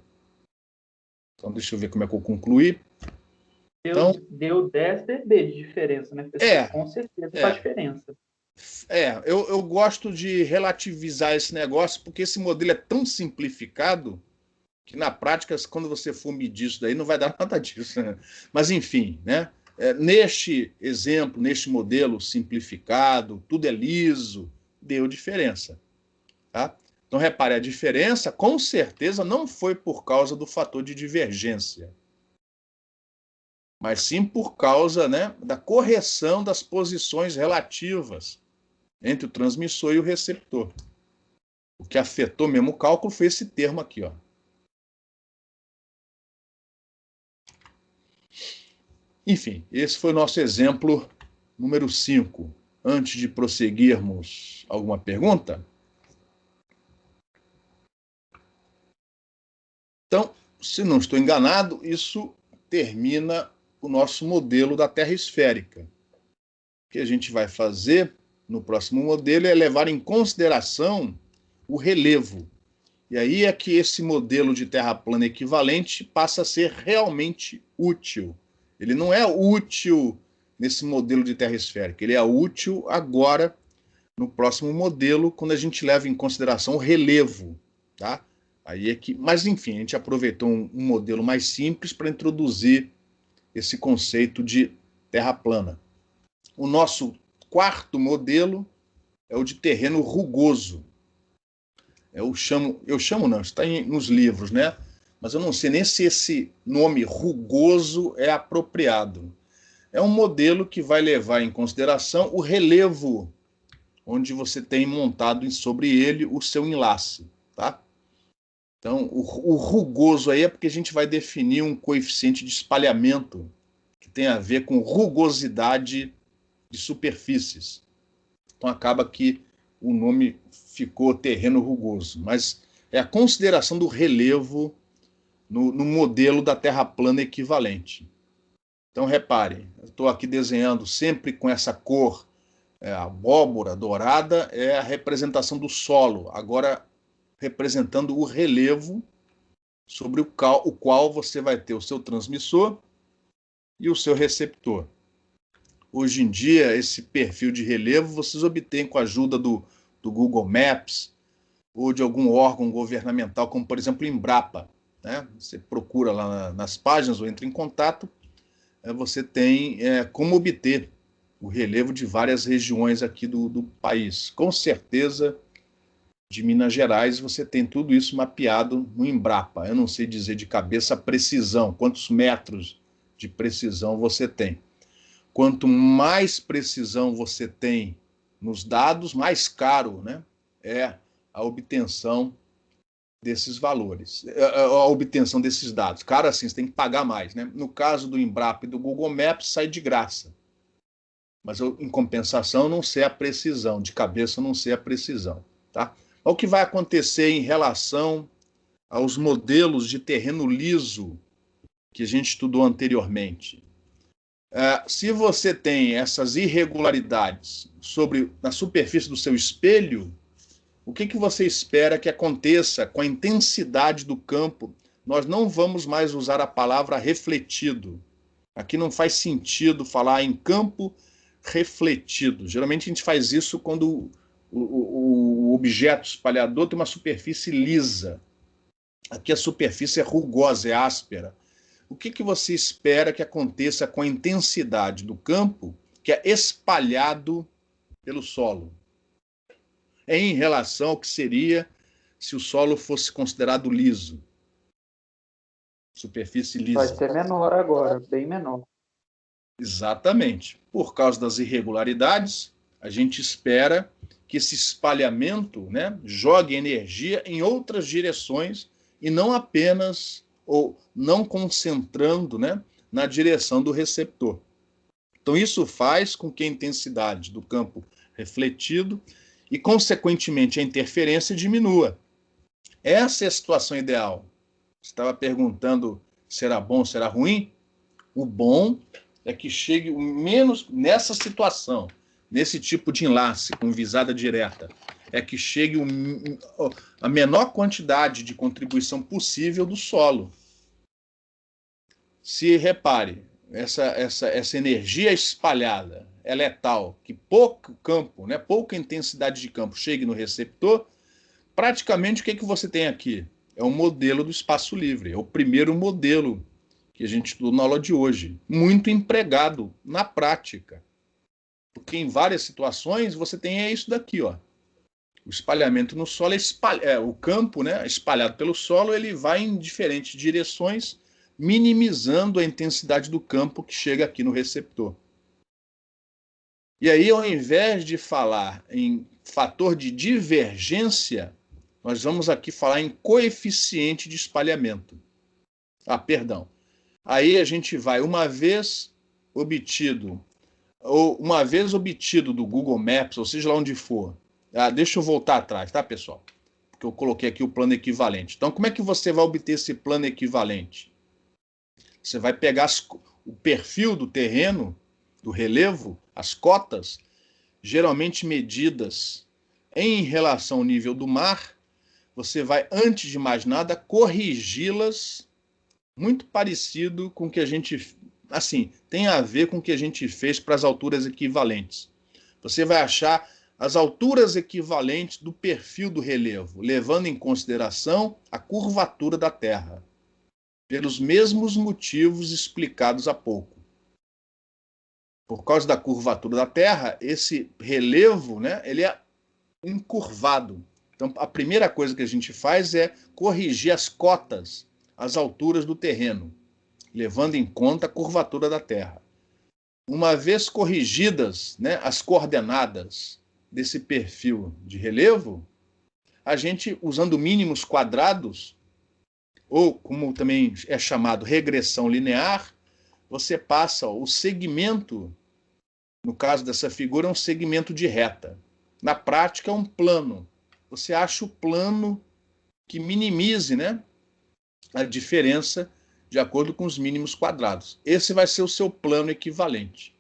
Então, deixa eu ver como é que eu concluí. Deu 10 dB de diferença, né, professor? Com certeza faz diferença. Eu gosto de relativizar esse negócio, porque esse modelo é tão simplificado que, na prática, quando você for medir isso daí, não vai dar nada disso. Né? Mas, enfim, né? Neste exemplo, neste modelo simplificado, tudo é liso, deu diferença. Tá? Então, repare, a diferença, com certeza, não foi por causa do fator de divergência, mas sim por causa, né, da correção das posições relativas entre o transmissor e o receptor. O que afetou mesmo o cálculo foi esse termo aqui, ó. Enfim, esse foi o nosso exemplo número 5. Antes de prosseguirmos, alguma pergunta? Então, se não estou enganado, isso termina o nosso modelo da Terra esférica. O que a gente vai fazer no próximo modelo é levar em consideração o relevo. E aí é que esse modelo de Terra plana equivalente passa a ser realmente útil. Ele não é útil nesse modelo de Terra esférica, ele é útil agora no próximo modelo, quando a gente leva em consideração o relevo. Tá? Aí é que, mas, enfim, a gente aproveitou um modelo mais simples para introduzir esse conceito de Terra plana. O nosso quarto modelo é o de terreno rugoso. Eu chamo não, está nos livros, né? Mas eu não sei nem se esse nome rugoso é apropriado. É um modelo que vai levar em consideração o relevo, onde você tem montado sobre ele o seu enlace, tá? Então, o rugoso aí é porque a gente vai definir um coeficiente de espalhamento que tem a ver com rugosidade de superfícies. Então, acaba que o nome ficou terreno rugoso, mas é a consideração do relevo no modelo da Terra plana equivalente. Então, repare, eu estou aqui desenhando sempre com essa cor abóbora dourada, é a representação do solo, agora representando o relevo sobre o qual você vai ter o seu transmissor e o seu receptor. Hoje em dia, esse perfil de relevo vocês obtêm com a ajuda do Google Maps ou de algum órgão governamental, como, por exemplo, Embrapa. Né? Você procura lá nas páginas ou entra em contato, você tem como obter o relevo de várias regiões aqui do país. Com certeza, de Minas Gerais, você tem tudo isso mapeado no Embrapa. Eu não sei dizer de cabeça a precisão, quantos metros de precisão você tem. Quanto mais precisão você tem nos dados, mais caro, né, é a obtenção desses valores, a obtenção desses dados. Caro assim, você tem que pagar mais. Né? No caso do Embrapa e do Google Maps, sai de graça. Mas eu, em compensação, não sei a precisão, de cabeça eu não sei a precisão. Tá? O que vai acontecer em relação aos modelos de terreno liso que a gente estudou anteriormente? Se você tem essas irregularidades na superfície do seu espelho, o que você espera que aconteça com a intensidade do campo? Nós não vamos mais usar a palavra refletido, Aqui não faz sentido falar em campo refletido. Geralmente a gente faz isso quando o objeto espalhador tem uma superfície lisa. Aqui a superfície é rugosa, é áspera. O que você espera que aconteça com a intensidade do campo que é espalhado pelo solo, em relação ao que seria se o solo fosse considerado liso? Superfície lisa. Vai ser menor agora, bem menor. Exatamente. Por causa das irregularidades, a gente espera que esse espalhamento, né, jogue energia em outras direções e não apenas, ou não concentrando, né, na direção do receptor. Então isso faz com que a intensidade do campo refletido e, consequentemente, a interferência diminua. Essa é a situação ideal. Você estava perguntando se era bom ou se era ruim? O bom é que chegue o menos nessa situação, nesse tipo de enlace com visada direta, é que chegue a menor quantidade de contribuição possível do solo. Se repare, essa energia espalhada, ela é tal que pouco campo, né, pouca intensidade de campo chegue no receptor. Praticamente o que você tem aqui? É um modelo do espaço livre, é o primeiro modelo que a gente estudou na aula de hoje, muito empregado na prática. Porque em várias situações você tem isso daqui, ó. O espalhamento no solo o campo, né, espalhado pelo solo, ele vai em diferentes direções, minimizando a intensidade do campo que chega aqui no receptor. E aí, ao invés de falar em fator de divergência, nós vamos aqui falar em coeficiente de espalhamento. Perdão. Aí a gente vai, uma vez obtido do Google Maps, ou seja lá onde for. Deixa eu voltar atrás, tá, pessoal? Porque eu coloquei aqui o plano equivalente. Então, como é que você vai obter esse plano equivalente? Você vai pegar o perfil do terreno, do relevo, as cotas, geralmente medidas em relação ao nível do mar. Você vai, antes de mais nada, corrigi-las, muito parecido com o que a gente, assim, tem a ver com o que a gente fez para as alturas equivalentes. Você vai achar as alturas equivalentes do perfil do relevo, levando em consideração a curvatura da Terra, pelos mesmos motivos explicados há pouco. Por causa da curvatura da Terra, esse relevo, né, ele é encurvado. Então, a primeira coisa que a gente faz é corrigir as cotas, as alturas do terreno, levando em conta a curvatura da Terra. Uma vez corrigidas, né, as coordenadas desse perfil de relevo, a gente, usando mínimos quadrados, ou como também é chamado regressão linear, você passa o segmento, no caso dessa figura, é um segmento de reta. Na prática, é um plano. Você acha o plano que minimize, né, a diferença de acordo com os mínimos quadrados. Esse vai ser o seu plano equivalente.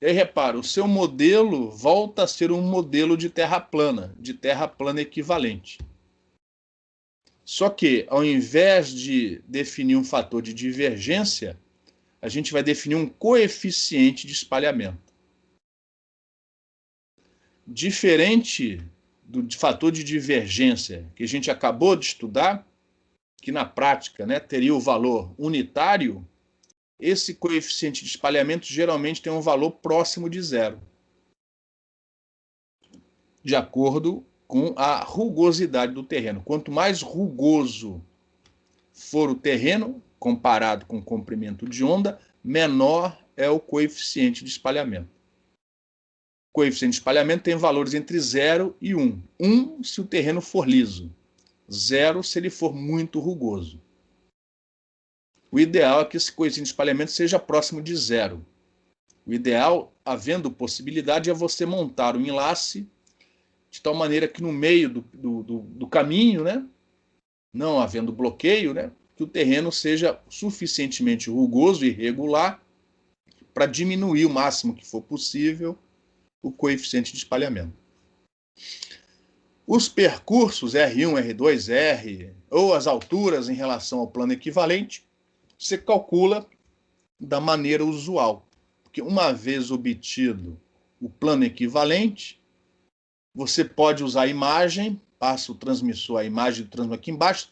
E aí, repara, o seu modelo volta a ser um modelo de terra plana equivalente. Só que, ao invés de definir um fator de divergência, a gente vai definir um coeficiente de espalhamento. Diferente do fator de divergência que a gente acabou de estudar, que na prática, né, teria o valor unitário, esse coeficiente de espalhamento geralmente tem um valor próximo de zero, de acordo com a rugosidade do terreno. Quanto mais rugoso for o terreno, comparado com o comprimento de onda, menor é o coeficiente de espalhamento. O coeficiente de espalhamento tem valores entre 0 e 1. 1 se o terreno for liso, 0 se ele for muito rugoso. O ideal é que esse coeficiente de espalhamento seja próximo de 0. O ideal, havendo possibilidade, é você montar um enlace de tal maneira que no meio do caminho, né, não havendo bloqueio, né, que o terreno seja suficientemente rugoso e regular para diminuir o máximo que for possível o coeficiente de espalhamento. Os percursos R1, R2, R, ou as alturas em relação ao plano equivalente, você calcula da maneira usual. Porque uma vez obtido o plano equivalente, você pode usar a imagem, passa o transmissor, a imagem do transmissor aqui embaixo,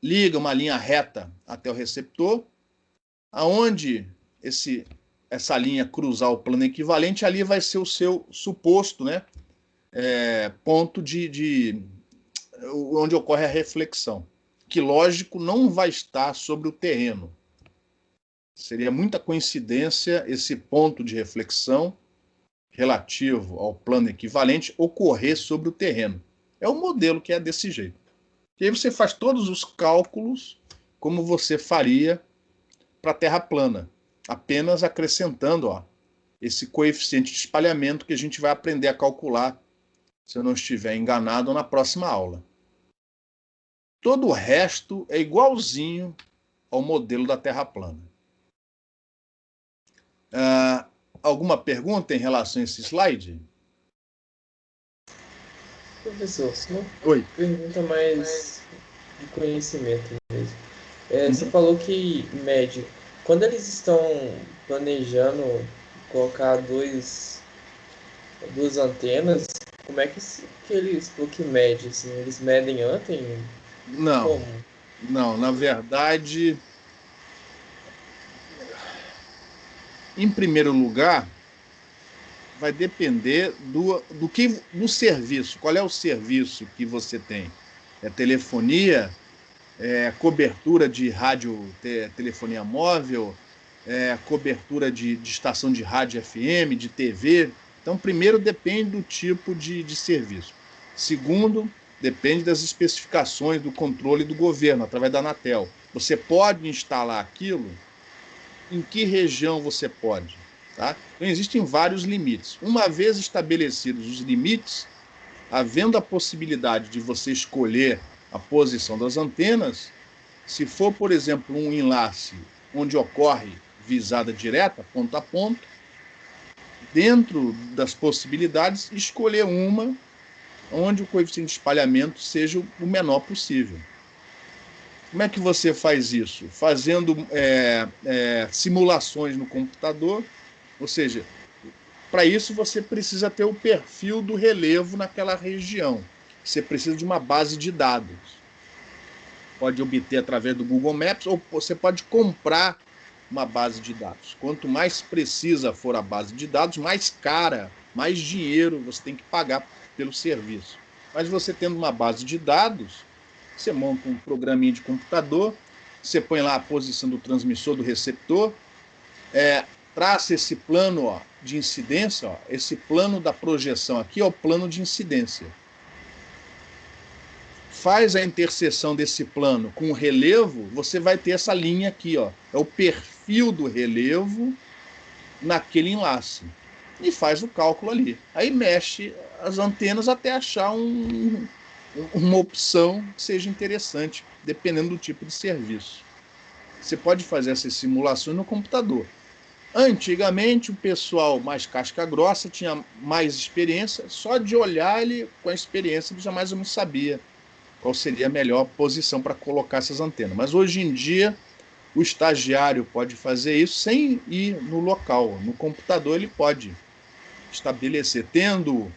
liga uma linha reta até o receptor, aonde essa linha cruzar o plano equivalente, ali vai ser o seu suposto, né, ponto onde ocorre a reflexão, que, lógico, não vai estar sobre o terreno. Seria muita coincidência esse ponto de reflexão relativo ao plano equivalente ocorrer sobre o terreno. É um modelo que é desse jeito. E aí você faz todos os cálculos como você faria para a Terra plana, apenas acrescentando esse coeficiente de espalhamento que a gente vai aprender a calcular, se eu não estiver enganado, na próxima aula. Todo o resto é igualzinho ao modelo da Terra plana. Alguma pergunta em relação a esse slide? Professor, só uma Oi. pergunta mais de conhecimento mesmo. Você falou que mede. Quando eles estão planejando colocar duas antenas, como é que eles falou que mede? Assim, eles medem antes? Não. Como? Não, na verdade, em primeiro lugar, vai depender do serviço. Qual é o serviço que você tem? É telefonia? É cobertura de rádio, telefonia móvel? É cobertura de estação de rádio FM, de TV? Então, primeiro, depende do tipo de serviço. Segundo, depende das especificações do controle do governo, através da Anatel. Você pode instalar aquilo? Em que região você pode? Tá? Então, existem vários limites. Uma vez estabelecidos os limites, havendo a possibilidade de você escolher a posição das antenas, se for, por exemplo, um enlace onde ocorre visada direta, ponto a ponto, dentro das possibilidades, escolher uma onde o coeficiente de espalhamento seja o menor possível. Como é que você faz isso? Fazendo simulações no computador, ou seja, para isso você precisa ter o perfil do relevo naquela região. Você precisa de uma base de dados. Pode obter através do Google Maps ou você pode comprar uma base de dados. Quanto mais precisa for a base de dados, mais cara, mais dinheiro você tem que pagar pelo serviço. Mas você tendo uma base de dados, você monta um programinha de computador, você põe lá a posição do transmissor, do receptor, traça esse plano de incidência, esse plano da projeção aqui é o plano de incidência. Faz a interseção desse plano com o relevo, você vai ter essa linha aqui, é o perfil do relevo naquele enlace. E faz o cálculo ali. Aí mexe as antenas até achar uma opção que seja interessante, dependendo do tipo de serviço. Você pode fazer essas simulações no computador. Antigamente, o pessoal mais casca grossa tinha mais experiência, só de olhar ele, com a experiência, ele já mais ou menos sabia qual seria a melhor posição para colocar essas antenas. Mas hoje em dia, o estagiário pode fazer isso sem ir no local. No computador ele pode estabelecer, tendo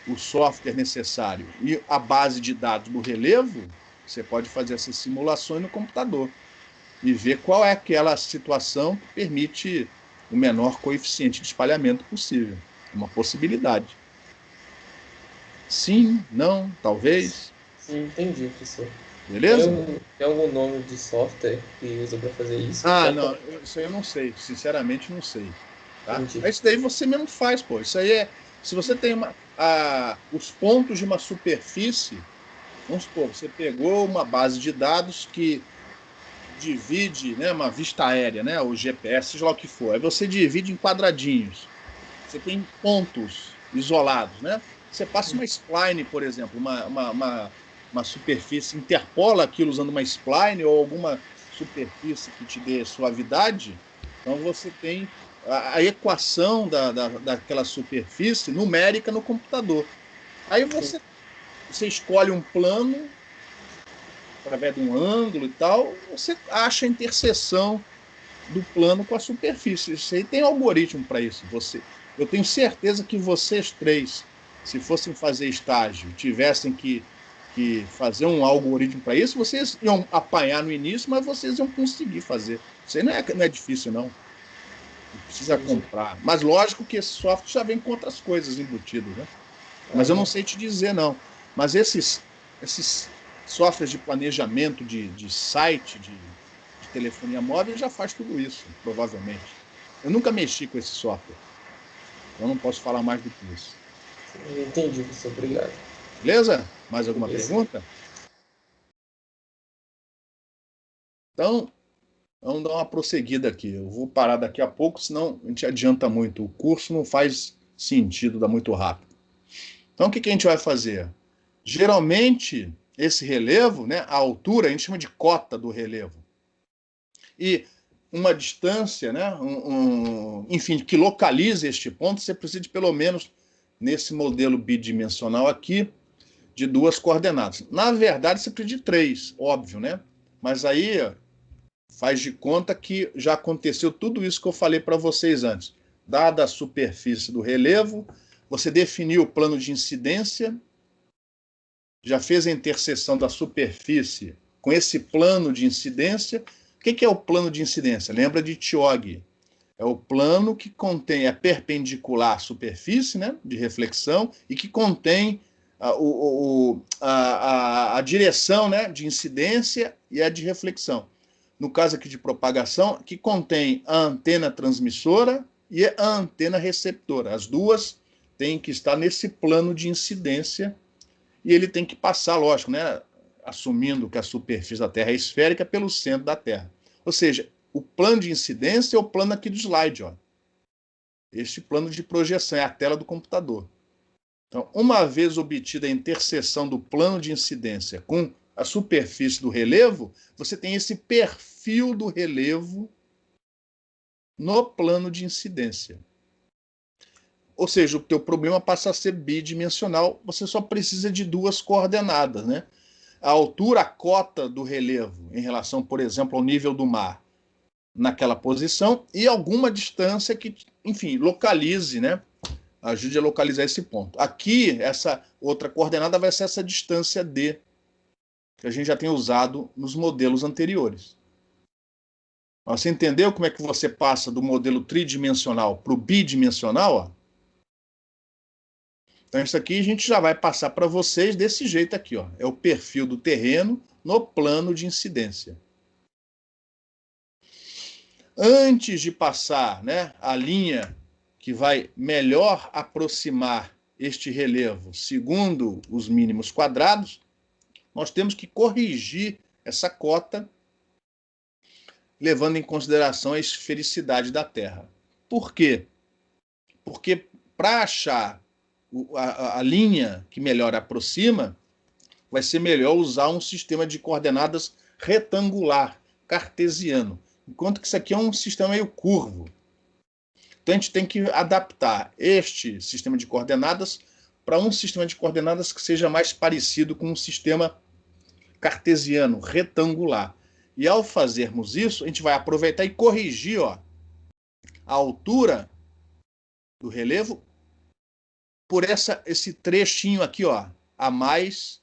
o software necessário e a base de dados do relevo, você pode fazer essas simulações no computador e ver qual é aquela situação que permite o menor coeficiente de espalhamento possível. Uma possibilidade. Sim, não, talvez. Sim, entendi, professor. Beleza? Tem algum nome de software que usa para fazer isso? Não, isso aí eu não sei, sinceramente não sei. Tá? Entendi. Isso daí você mesmo faz, pô. Isso aí se você tem os pontos de uma superfície, vamos supor, você pegou uma base de dados que divide, né, uma vista aérea, né, o GPS, seja lá o que for. Aí você divide em quadradinhos. Você tem pontos isolados, né? Você passa uma spline, por exemplo, uma superfície, interpola aquilo usando uma spline ou alguma superfície que te dê suavidade. Então você tem a equação daquela superfície numérica no computador. Aí você escolhe um plano através de um ângulo e tal, você acha a interseção do plano com a superfície. Isso aí tem algoritmo para isso. Eu tenho certeza que vocês três, se fossem fazer estágio, tivessem que fazer um algoritmo para isso, vocês iam apanhar no início, mas vocês iam conseguir fazer. Isso aí não é difícil, não. Não precisa comprar. Mas lógico que esse software já vem com outras coisas embutidas, né? Mas eu não sei te dizer, não. Mas esses softwares de planejamento de site, de telefonia móvel, já faz tudo isso, provavelmente. Eu nunca mexi com esse software. Eu não posso falar mais do que isso. Entendi, professor. Obrigado. Beleza? Mais alguma pergunta? Então, vamos dar uma prosseguida aqui. Eu vou parar daqui a pouco, senão a gente adianta muito. O curso não faz sentido, dá muito rápido. Então, o que a gente vai fazer? Geralmente, esse relevo, né, a altura, a gente chama de cota do relevo. E uma distância, né, enfim, que localize este ponto, você precisa de pelo menos, nesse modelo bidimensional aqui, de 2 coordenadas. Na verdade, você precisa de 3, óbvio, né? Mas aí faz de conta que já aconteceu tudo isso que eu falei para vocês antes. Dada a superfície do relevo, você definiu o plano de incidência, já fez a interseção da superfície com esse plano de incidência. O que é o plano de incidência? Lembra de Tiogue. É o plano que contém a perpendicular à superfície, né, de reflexão, e que contém a direção, né, de incidência e a de reflexão. No caso aqui de propagação, que contém a antena transmissora e a antena receptora. As duas têm que estar nesse plano de incidência e ele tem que passar, lógico, né, assumindo que a superfície da Terra é esférica, pelo centro da Terra. Ou seja, o plano de incidência é o plano aqui do slide, ó. Este plano de projeção é a tela do computador. Então, uma vez obtida a interseção do plano de incidência com a superfície do relevo, você tem esse perfil do relevo no plano de incidência. Ou seja, o teu problema passa a ser bidimensional, você só precisa de 2 coordenadas, né? A altura, a cota do relevo em relação, por exemplo, ao nível do mar, naquela posição, e alguma distância que, enfim, localize, né? Ajude a localizar esse ponto. Aqui, essa outra coordenada vai ser essa distância D, que a gente já tem usado nos modelos anteriores. Você entendeu como é que você passa do modelo tridimensional para o bidimensional? Ó? Então, isso aqui a gente já vai passar para vocês desse jeito aqui. Ó. É o perfil do terreno no plano de incidência. Antes de passar, né, a linha que vai melhor aproximar este relevo segundo os mínimos quadrados, nós temos que corrigir essa cota, levando em consideração a esfericidade da Terra. Por quê? Porque para achar a linha que melhor aproxima, vai ser melhor usar um sistema de coordenadas retangular, cartesiano, enquanto que isso aqui é um sistema meio curvo. Então a gente tem que adaptar este sistema de coordenadas para um sistema de coordenadas que seja mais parecido com um sistema cartesiano, retangular. E ao fazermos isso, a gente vai aproveitar e corrigir, ó, a altura do relevo por esse trechinho aqui, ó, a mais,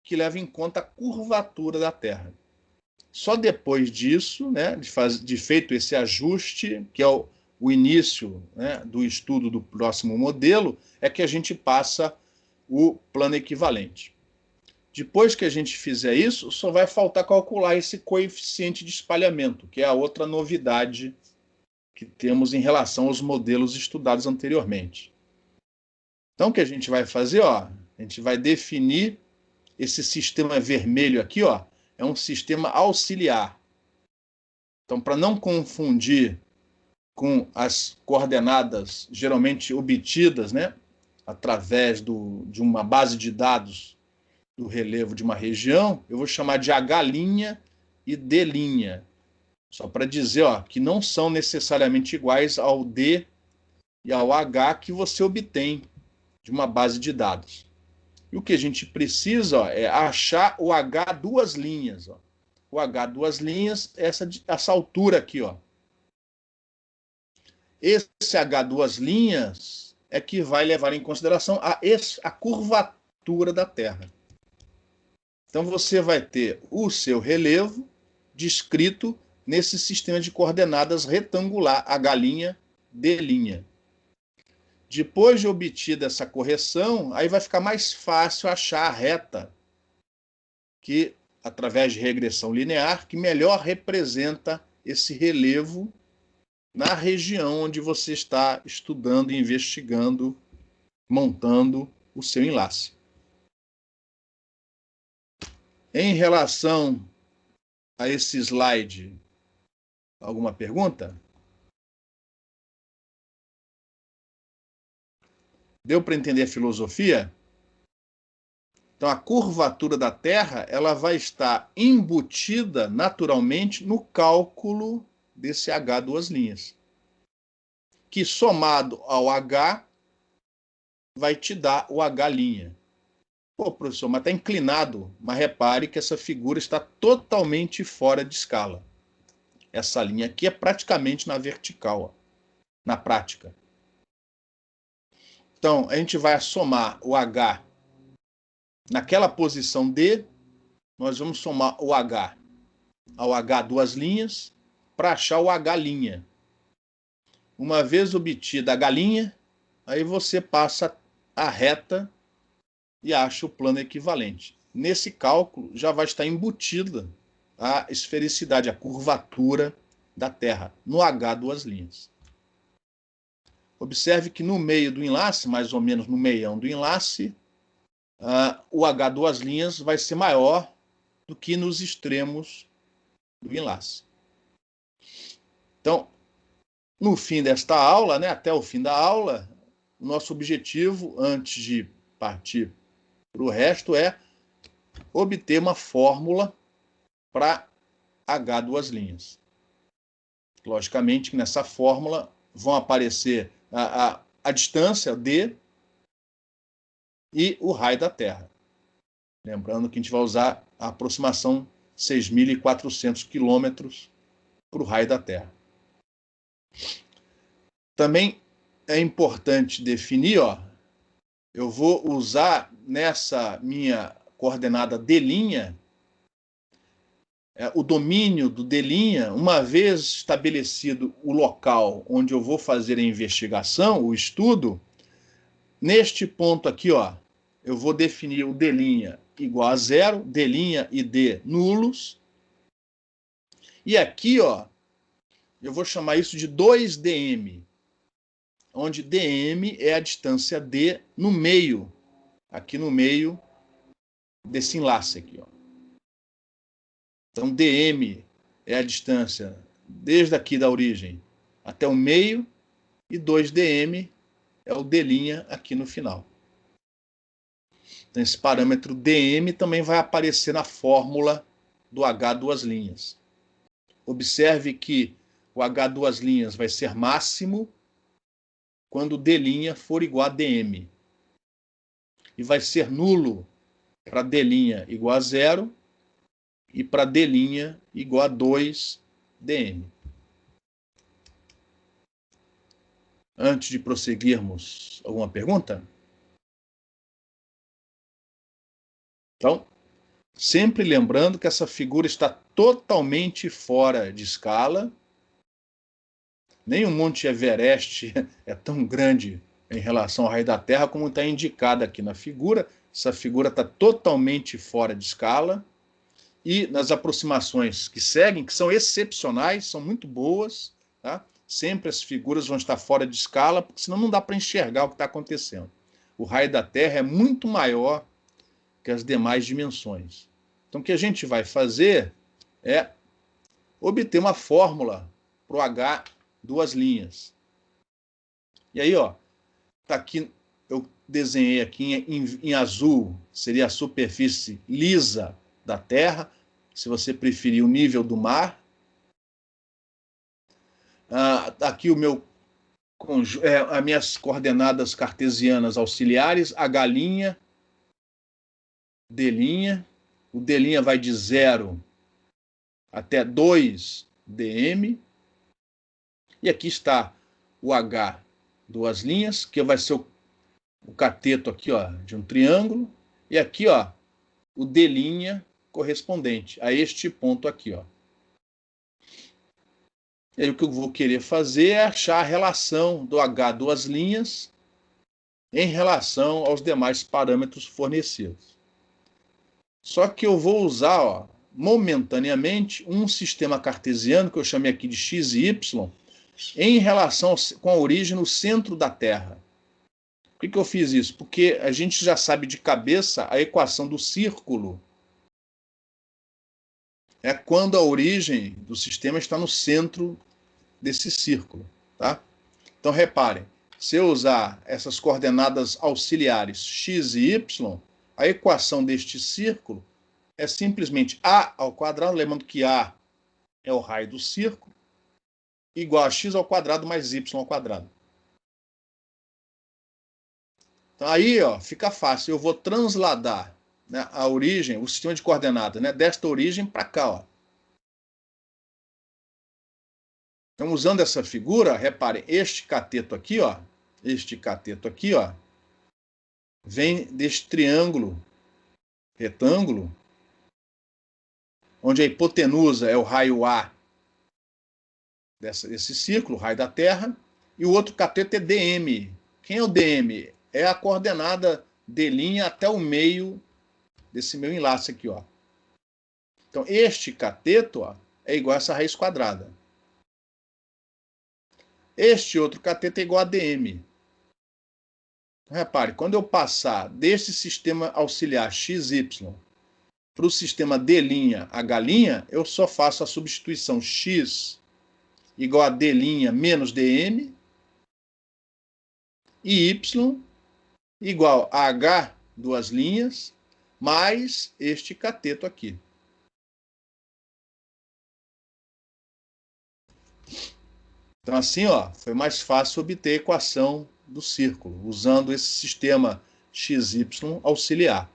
que leva em conta a curvatura da Terra. Só depois disso, né, de feito esse ajuste, que é o início, né, do estudo do próximo modelo, é que a gente passa o plano equivalente. Depois que a gente fizer isso, só vai faltar calcular esse coeficiente de espalhamento, que é a outra novidade que temos em relação aos modelos estudados anteriormente. Então, o que a gente vai fazer? Ó, a gente vai definir esse sistema vermelho aqui, ó, é um sistema auxiliar. Então, para não confundir com as coordenadas geralmente obtidas, né, através de uma base de dados do relevo de uma região, eu vou chamar de H' e D', só para dizer, ó, que não são necessariamente iguais ao D e ao H que você obtém de uma base de dados. E o que a gente precisa, ó, é achar o H 2 linhas. Ó. o H duas linhas, essa altura aqui, ó. Esse H duas linhas é que vai levar em consideração a curvatura da Terra. Então você vai ter o seu relevo descrito nesse sistema de coordenadas retangular, H', D'. Depois de obtida essa correção, aí vai ficar mais fácil achar a reta, que, através de regressão linear, que melhor representa esse relevo na região onde você está estudando, investigando, montando o seu enlace. Em relação a esse slide, alguma pergunta? Deu para entender a filosofia? Então, a curvatura da Terra ela vai estar embutida naturalmente no cálculo desse H duas linhas, que somado ao H vai te dar o H'. Pô, professor, mas está inclinado. Mas repare que essa figura está totalmente fora de escala. Essa linha aqui é praticamente na vertical, ó, na prática. Então, a gente vai somar o H naquela posição D, nós vamos somar o H ao H duas linhas para achar o H'. Uma vez obtida a H', aí você passa a reta e acha o plano equivalente. Nesse cálculo já vai estar embutida a esfericidade, a curvatura da Terra, no H duas linhas. Observe que no meio do enlace, mais ou menos no meião do enlace, o H duas linhas vai ser maior do que nos extremos do enlace. Então, no fim desta aula, né, até o fim da aula, o nosso objetivo, antes de partir para o resto, é obter uma fórmula para H duas linhas. Logicamente que nessa fórmula vão aparecer a distância D e o raio da Terra. Lembrando que a gente vai usar a aproximação 6.400 quilômetros para o raio da Terra. Também é importante definir, ó, eu vou usar nessa minha coordenada D', o domínio do D', uma vez estabelecido o local onde eu vou fazer a investigação, o estudo, neste ponto aqui, ó, eu vou definir o D' igual a 0, D' e D nulos. E aqui, ó, eu vou chamar isso de 2dm, onde dm é a distância D no meio, aqui no meio desse enlace aqui, ó. Então, dm é a distância desde aqui da origem até o meio, e 2dm é o D' aqui no final. Então, esse parâmetro dm também vai aparecer na fórmula do H duas linhas. Observe que o H duas linhas vai ser máximo quando D' for igual a dm. E vai ser nulo para D' igual a 0 e para D' igual a 2dm. Antes de prosseguirmos, alguma pergunta? Então, sempre lembrando que essa figura está totalmente fora de escala. Nem o Monte Everest é tão grande em relação ao raio da Terra como está indicado aqui na figura. Essa figura está totalmente fora de escala. E nas aproximações que seguem, que são excepcionais, são muito boas, tá? Sempre as figuras vão estar fora de escala, porque senão não dá para enxergar o que está acontecendo. O raio da Terra é muito maior que as demais dimensões. Então, o que a gente vai fazer é obter uma fórmula para o H duas linhas. E aí, ó, tá aqui, eu desenhei aqui em azul, seria a superfície lisa da Terra, se você preferir o nível do mar. Aqui as minhas coordenadas cartesianas auxiliares, H', D', o D' vai de 0 até 2dm. E aqui está o H, duas linhas, que vai ser o cateto aqui, ó, de um triângulo. E aqui, ó, o D' correspondente a este ponto aqui, ó. E aí o que eu vou querer fazer é achar a relação do H duas linhas em relação aos demais parâmetros fornecidos. Só que eu vou usar, ó, momentaneamente, um sistema cartesiano, que eu chamei aqui de x e y, em relação com a origem no centro da Terra. Por que eu fiz isso? Porque a gente já sabe de cabeça a equação do círculo. É quando a origem do sistema está no centro desse círculo. Tá? Então, reparem, se eu usar essas coordenadas auxiliares x e y, a equação deste círculo é simplesmente a ao quadrado, lembrando que a é o raio do círculo, igual a x ao quadrado mais y ao quadrado. Então, aí, ó, fica fácil. Eu vou transladar, né, a origem, o sistema de coordenadas, né, desta origem para cá. Ó. Então, usando essa figura, reparem, este cateto aqui, ó, vem deste triângulo, retângulo, onde a hipotenusa é o raio A desse círculo, o raio da Terra, e o outro cateto é dm. Quem é o dm? É a coordenada D' até o meio desse meu enlace aqui, ó. Então, este cateto, ó, é igual a essa raiz quadrada. Este outro cateto é igual a dm. Então, repare, quando eu passar deste sistema auxiliar XY para o sistema D'H', eu só faço a substituição x igual a D' menos dm e y igual a H, duas linhas, mais este cateto aqui. Então, assim, ó, foi mais fácil obter a equação do círculo, usando esse sistema XY auxiliar.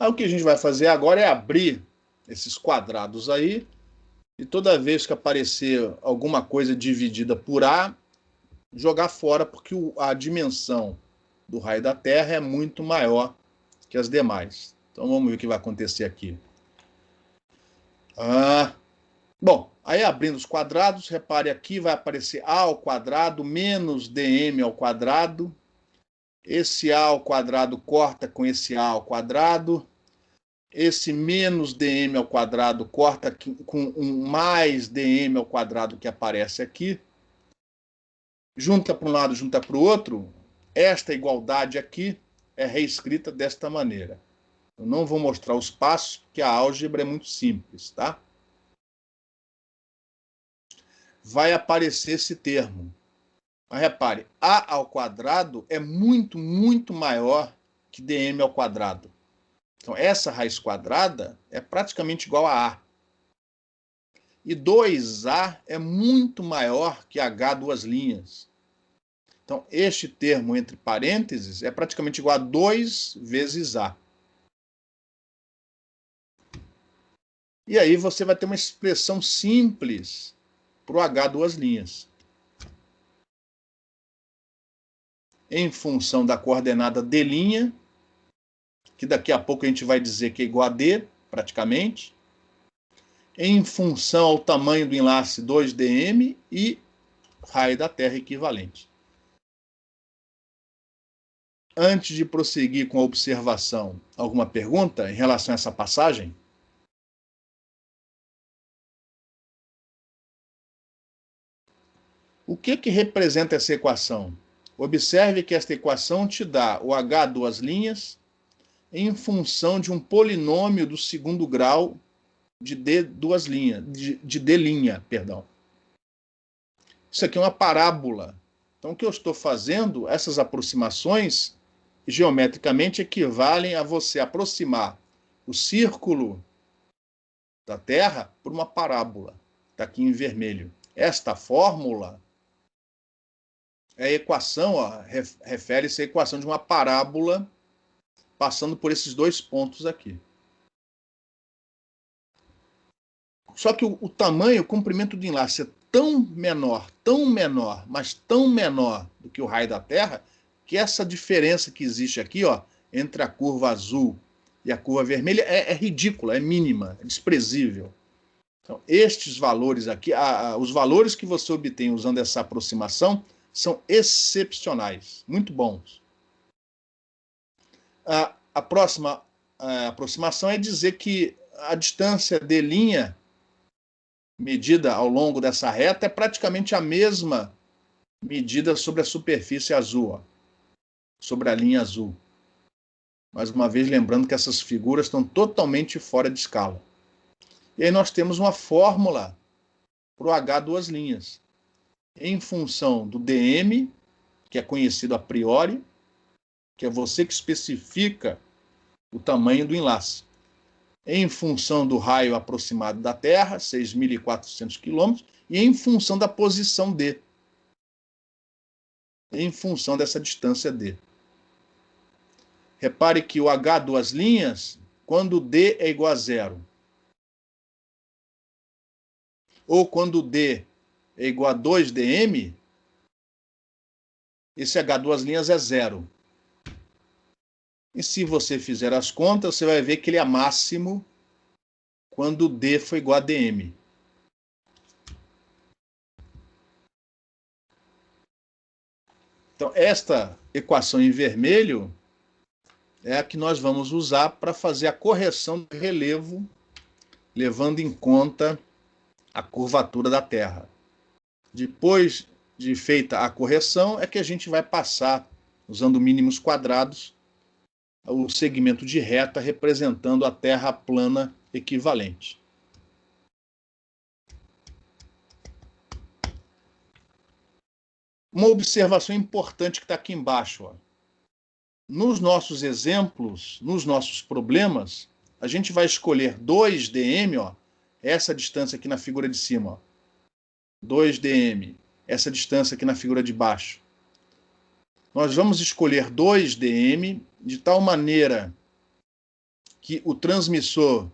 Aí, o que a gente vai fazer agora é abrir esses quadrados aí, e toda vez que aparecer alguma coisa dividida por A, jogar fora, porque a dimensão do raio da Terra é muito maior que as demais. Então, vamos ver o que vai acontecer aqui. Bom, aí abrindo os quadrados, repare aqui, vai aparecer A ao quadrado menos dm ao quadrado. Esse A ao quadrado corta com esse A ao quadrado. Esse menos dm ao quadrado corta com um mais dm ao quadrado que aparece aqui. Junta para um lado, junta para o outro. Esta igualdade aqui é reescrita desta maneira. Eu não vou mostrar os passos, porque a álgebra é muito simples, tá? Vai aparecer esse termo. Mas repare, A ao quadrado é muito, muito maior que dm ao quadrado. Então, essa raiz quadrada é praticamente igual a A. E 2A é muito maior que H duas linhas. Então, este termo entre parênteses é praticamente igual a 2 vezes A. E aí você vai ter uma expressão simples para o H duas linhas. Em função da coordenada D', que daqui a pouco a gente vai dizer que é igual a D, praticamente, em função ao tamanho do enlace 2dm e raio da Terra equivalente. Antes de prosseguir com a observação, alguma pergunta em relação a essa passagem? O que representa essa equação? Observe que esta equação te dá o H duas linhas em função de um polinômio do segundo grau de D duas linhas, de D', perdão. Isso aqui é uma parábola. Então, o que eu estou fazendo, essas aproximações, geometricamente equivalem a você aproximar o círculo da Terra por uma parábola. Está aqui em vermelho. Esta fórmula é a equação, refere-se à equação de uma parábola passando por esses dois pontos aqui. Só que o tamanho, o comprimento do enlace é tão menor, mas tão menor do que o raio da Terra, que essa diferença que existe aqui, ó, entre a curva azul e a curva vermelha é ridícula, é mínima, é desprezível. Então, estes valores aqui, os valores que você obtém usando essa aproximação são excepcionais, muito bons. A próxima aproximação é dizer que a distância d' medida ao longo dessa reta é praticamente a mesma medida sobre a superfície azul, ó, sobre a linha azul. Mais uma vez, lembrando que essas figuras estão totalmente fora de escala. E aí nós temos uma fórmula para o H2', em função do dm, que é conhecido a priori, que é você que especifica o tamanho do enlace, em função do raio aproximado da Terra, 6.400 km, e em função da posição D, em função dessa distância D. Repare que o H2', quando D é igual a 0, ou quando D é igual a 2dm, esse H2' é 0. E se você fizer as contas, você vai ver que ele é máximo quando D for igual a dm. Então, esta equação em vermelho é a que nós vamos usar para fazer a correção do relevo, levando em conta a curvatura da Terra. Depois de feita a correção, é que a gente vai passar, usando mínimos quadrados, o segmento de reta representando a Terra plana equivalente. Uma observação importante que está aqui embaixo. Ó. Nos nossos exemplos, nos nossos problemas, a gente vai escolher 2dm, ó, essa distância aqui na figura de cima. Ó. 2dm, essa distância aqui na figura de baixo. Nós vamos escolher 2dm de tal maneira que o transmissor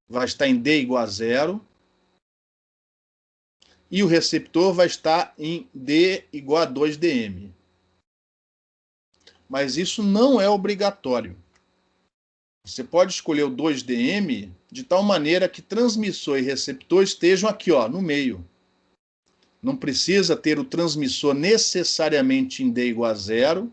vai estar em D igual a 0 e o receptor vai estar em D igual a 2dm. Mas isso não é obrigatório. Você pode escolher o 2dm de tal maneira que transmissor e receptor estejam aqui, ó, no meio. Não precisa ter o transmissor necessariamente em D igual a 0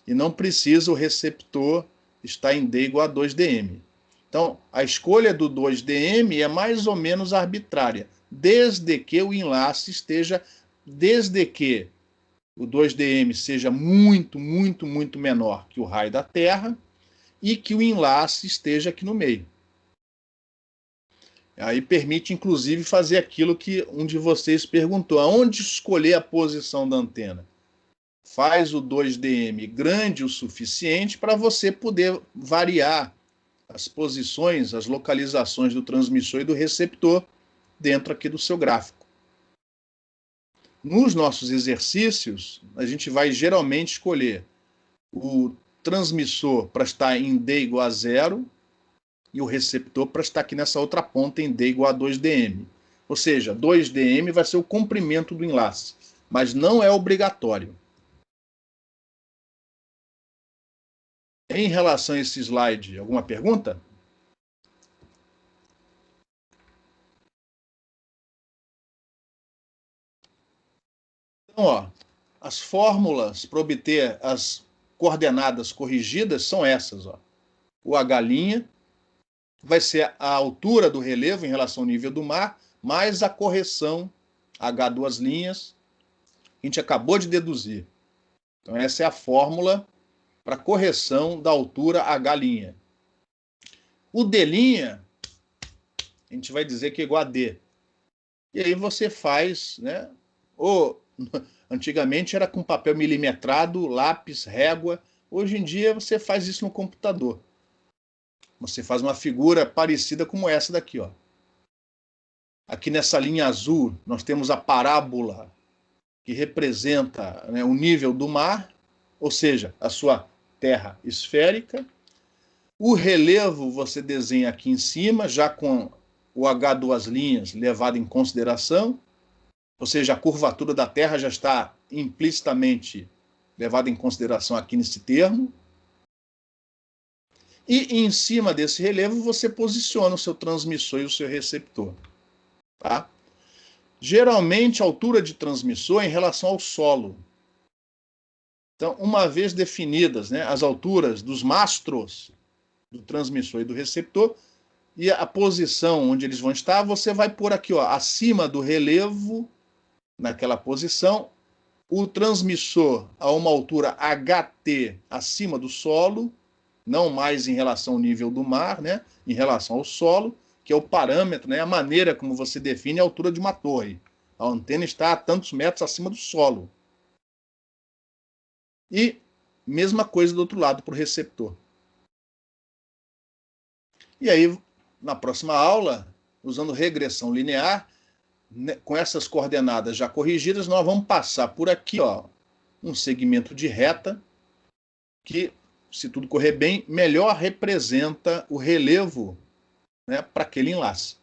e não precisa o receptor estar em D igual a 2dm. Então, a escolha do 2dm é mais ou menos arbitrária, desde que o enlace esteja, desde que o 2dm seja muito menor que o raio da Terra e que o enlace esteja aqui no meio. Aí permite, inclusive, fazer aquilo que um de vocês perguntou, aonde escolher a posição da antena? Faz o 2dm grande o suficiente para você poder variar as posições, as localizações do transmissor e do receptor dentro aqui do seu gráfico. Nos nossos exercícios, a gente vai geralmente escolher o transmissor para estar em D igual a 0 e o receptor para estar aqui nessa outra ponta em D igual a 2dm. Ou seja, 2dm vai ser o comprimento do enlace, mas não é obrigatório. Em relação a esse slide, alguma pergunta? Então, ó, as fórmulas para obter as coordenadas corrigidas são essas. Ó. O H' vai ser a altura do relevo em relação ao nível do mar, mais a correção H2', que a gente acabou de deduzir. Então, essa é a fórmula para correção da altura H'. O D', a gente vai dizer que é igual a D. E aí você faz, né? Antigamente era com papel milimetrado, lápis, régua. Hoje em dia você faz isso no computador. Você faz uma figura parecida como essa daqui, ó. Aqui nessa linha azul nós temos a parábola que representa, né, o nível do mar, ou seja, a sua terra esférica. O relevo você desenha aqui em cima, já com o H2' levado em consideração, ou seja, a curvatura da Terra já está implicitamente levada em consideração aqui nesse termo. E em cima desse relevo você posiciona o seu transmissor e o seu receptor. Tá? Geralmente a altura de transmissor é em relação ao solo. Então, uma vez definidas, né, as alturas dos mastros do transmissor e do receptor, e a posição onde eles vão estar, você vai pôr aqui, ó, acima do relevo, naquela posição, o transmissor a uma altura HT acima do solo, não mais em relação ao nível do mar, né, em relação ao solo, que é o parâmetro, né, a maneira como você define a altura de uma torre. A antena está a tantos metros acima do solo. E mesma coisa do outro lado para o receptor. E aí, na próxima aula, usando regressão linear, né, com essas coordenadas já corrigidas, nós vamos passar por aqui, ó, um segmento de reta que, se tudo correr bem, melhor representa o relevo, né, para aquele enlace.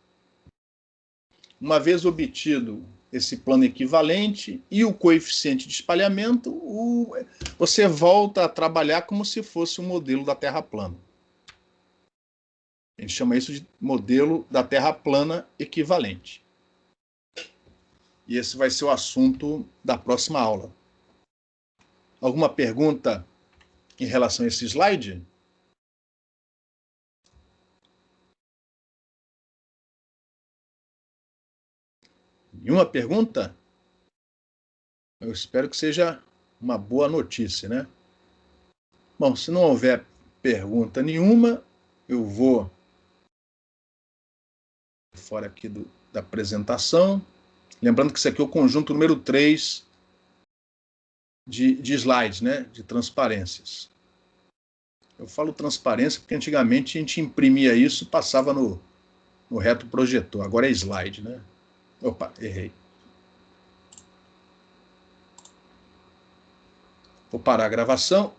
Uma vez obtido esse plano equivalente e o coeficiente de espalhamento, você volta a trabalhar como se fosse um modelo da Terra plana. A gente chama isso de modelo da Terra plana equivalente. E esse vai ser o assunto da próxima aula. Alguma pergunta em relação a esse slide? Nenhuma pergunta? Eu espero que seja uma boa notícia, né? Bom, se não houver pergunta nenhuma, eu vou fora aqui da apresentação. Lembrando que isso aqui é o conjunto número 3 de slides, né? De transparências. Eu falo transparência porque antigamente a gente imprimia isso e passava no retroprojetor. Agora é slide, né? Opa, errei. Vou parar a gravação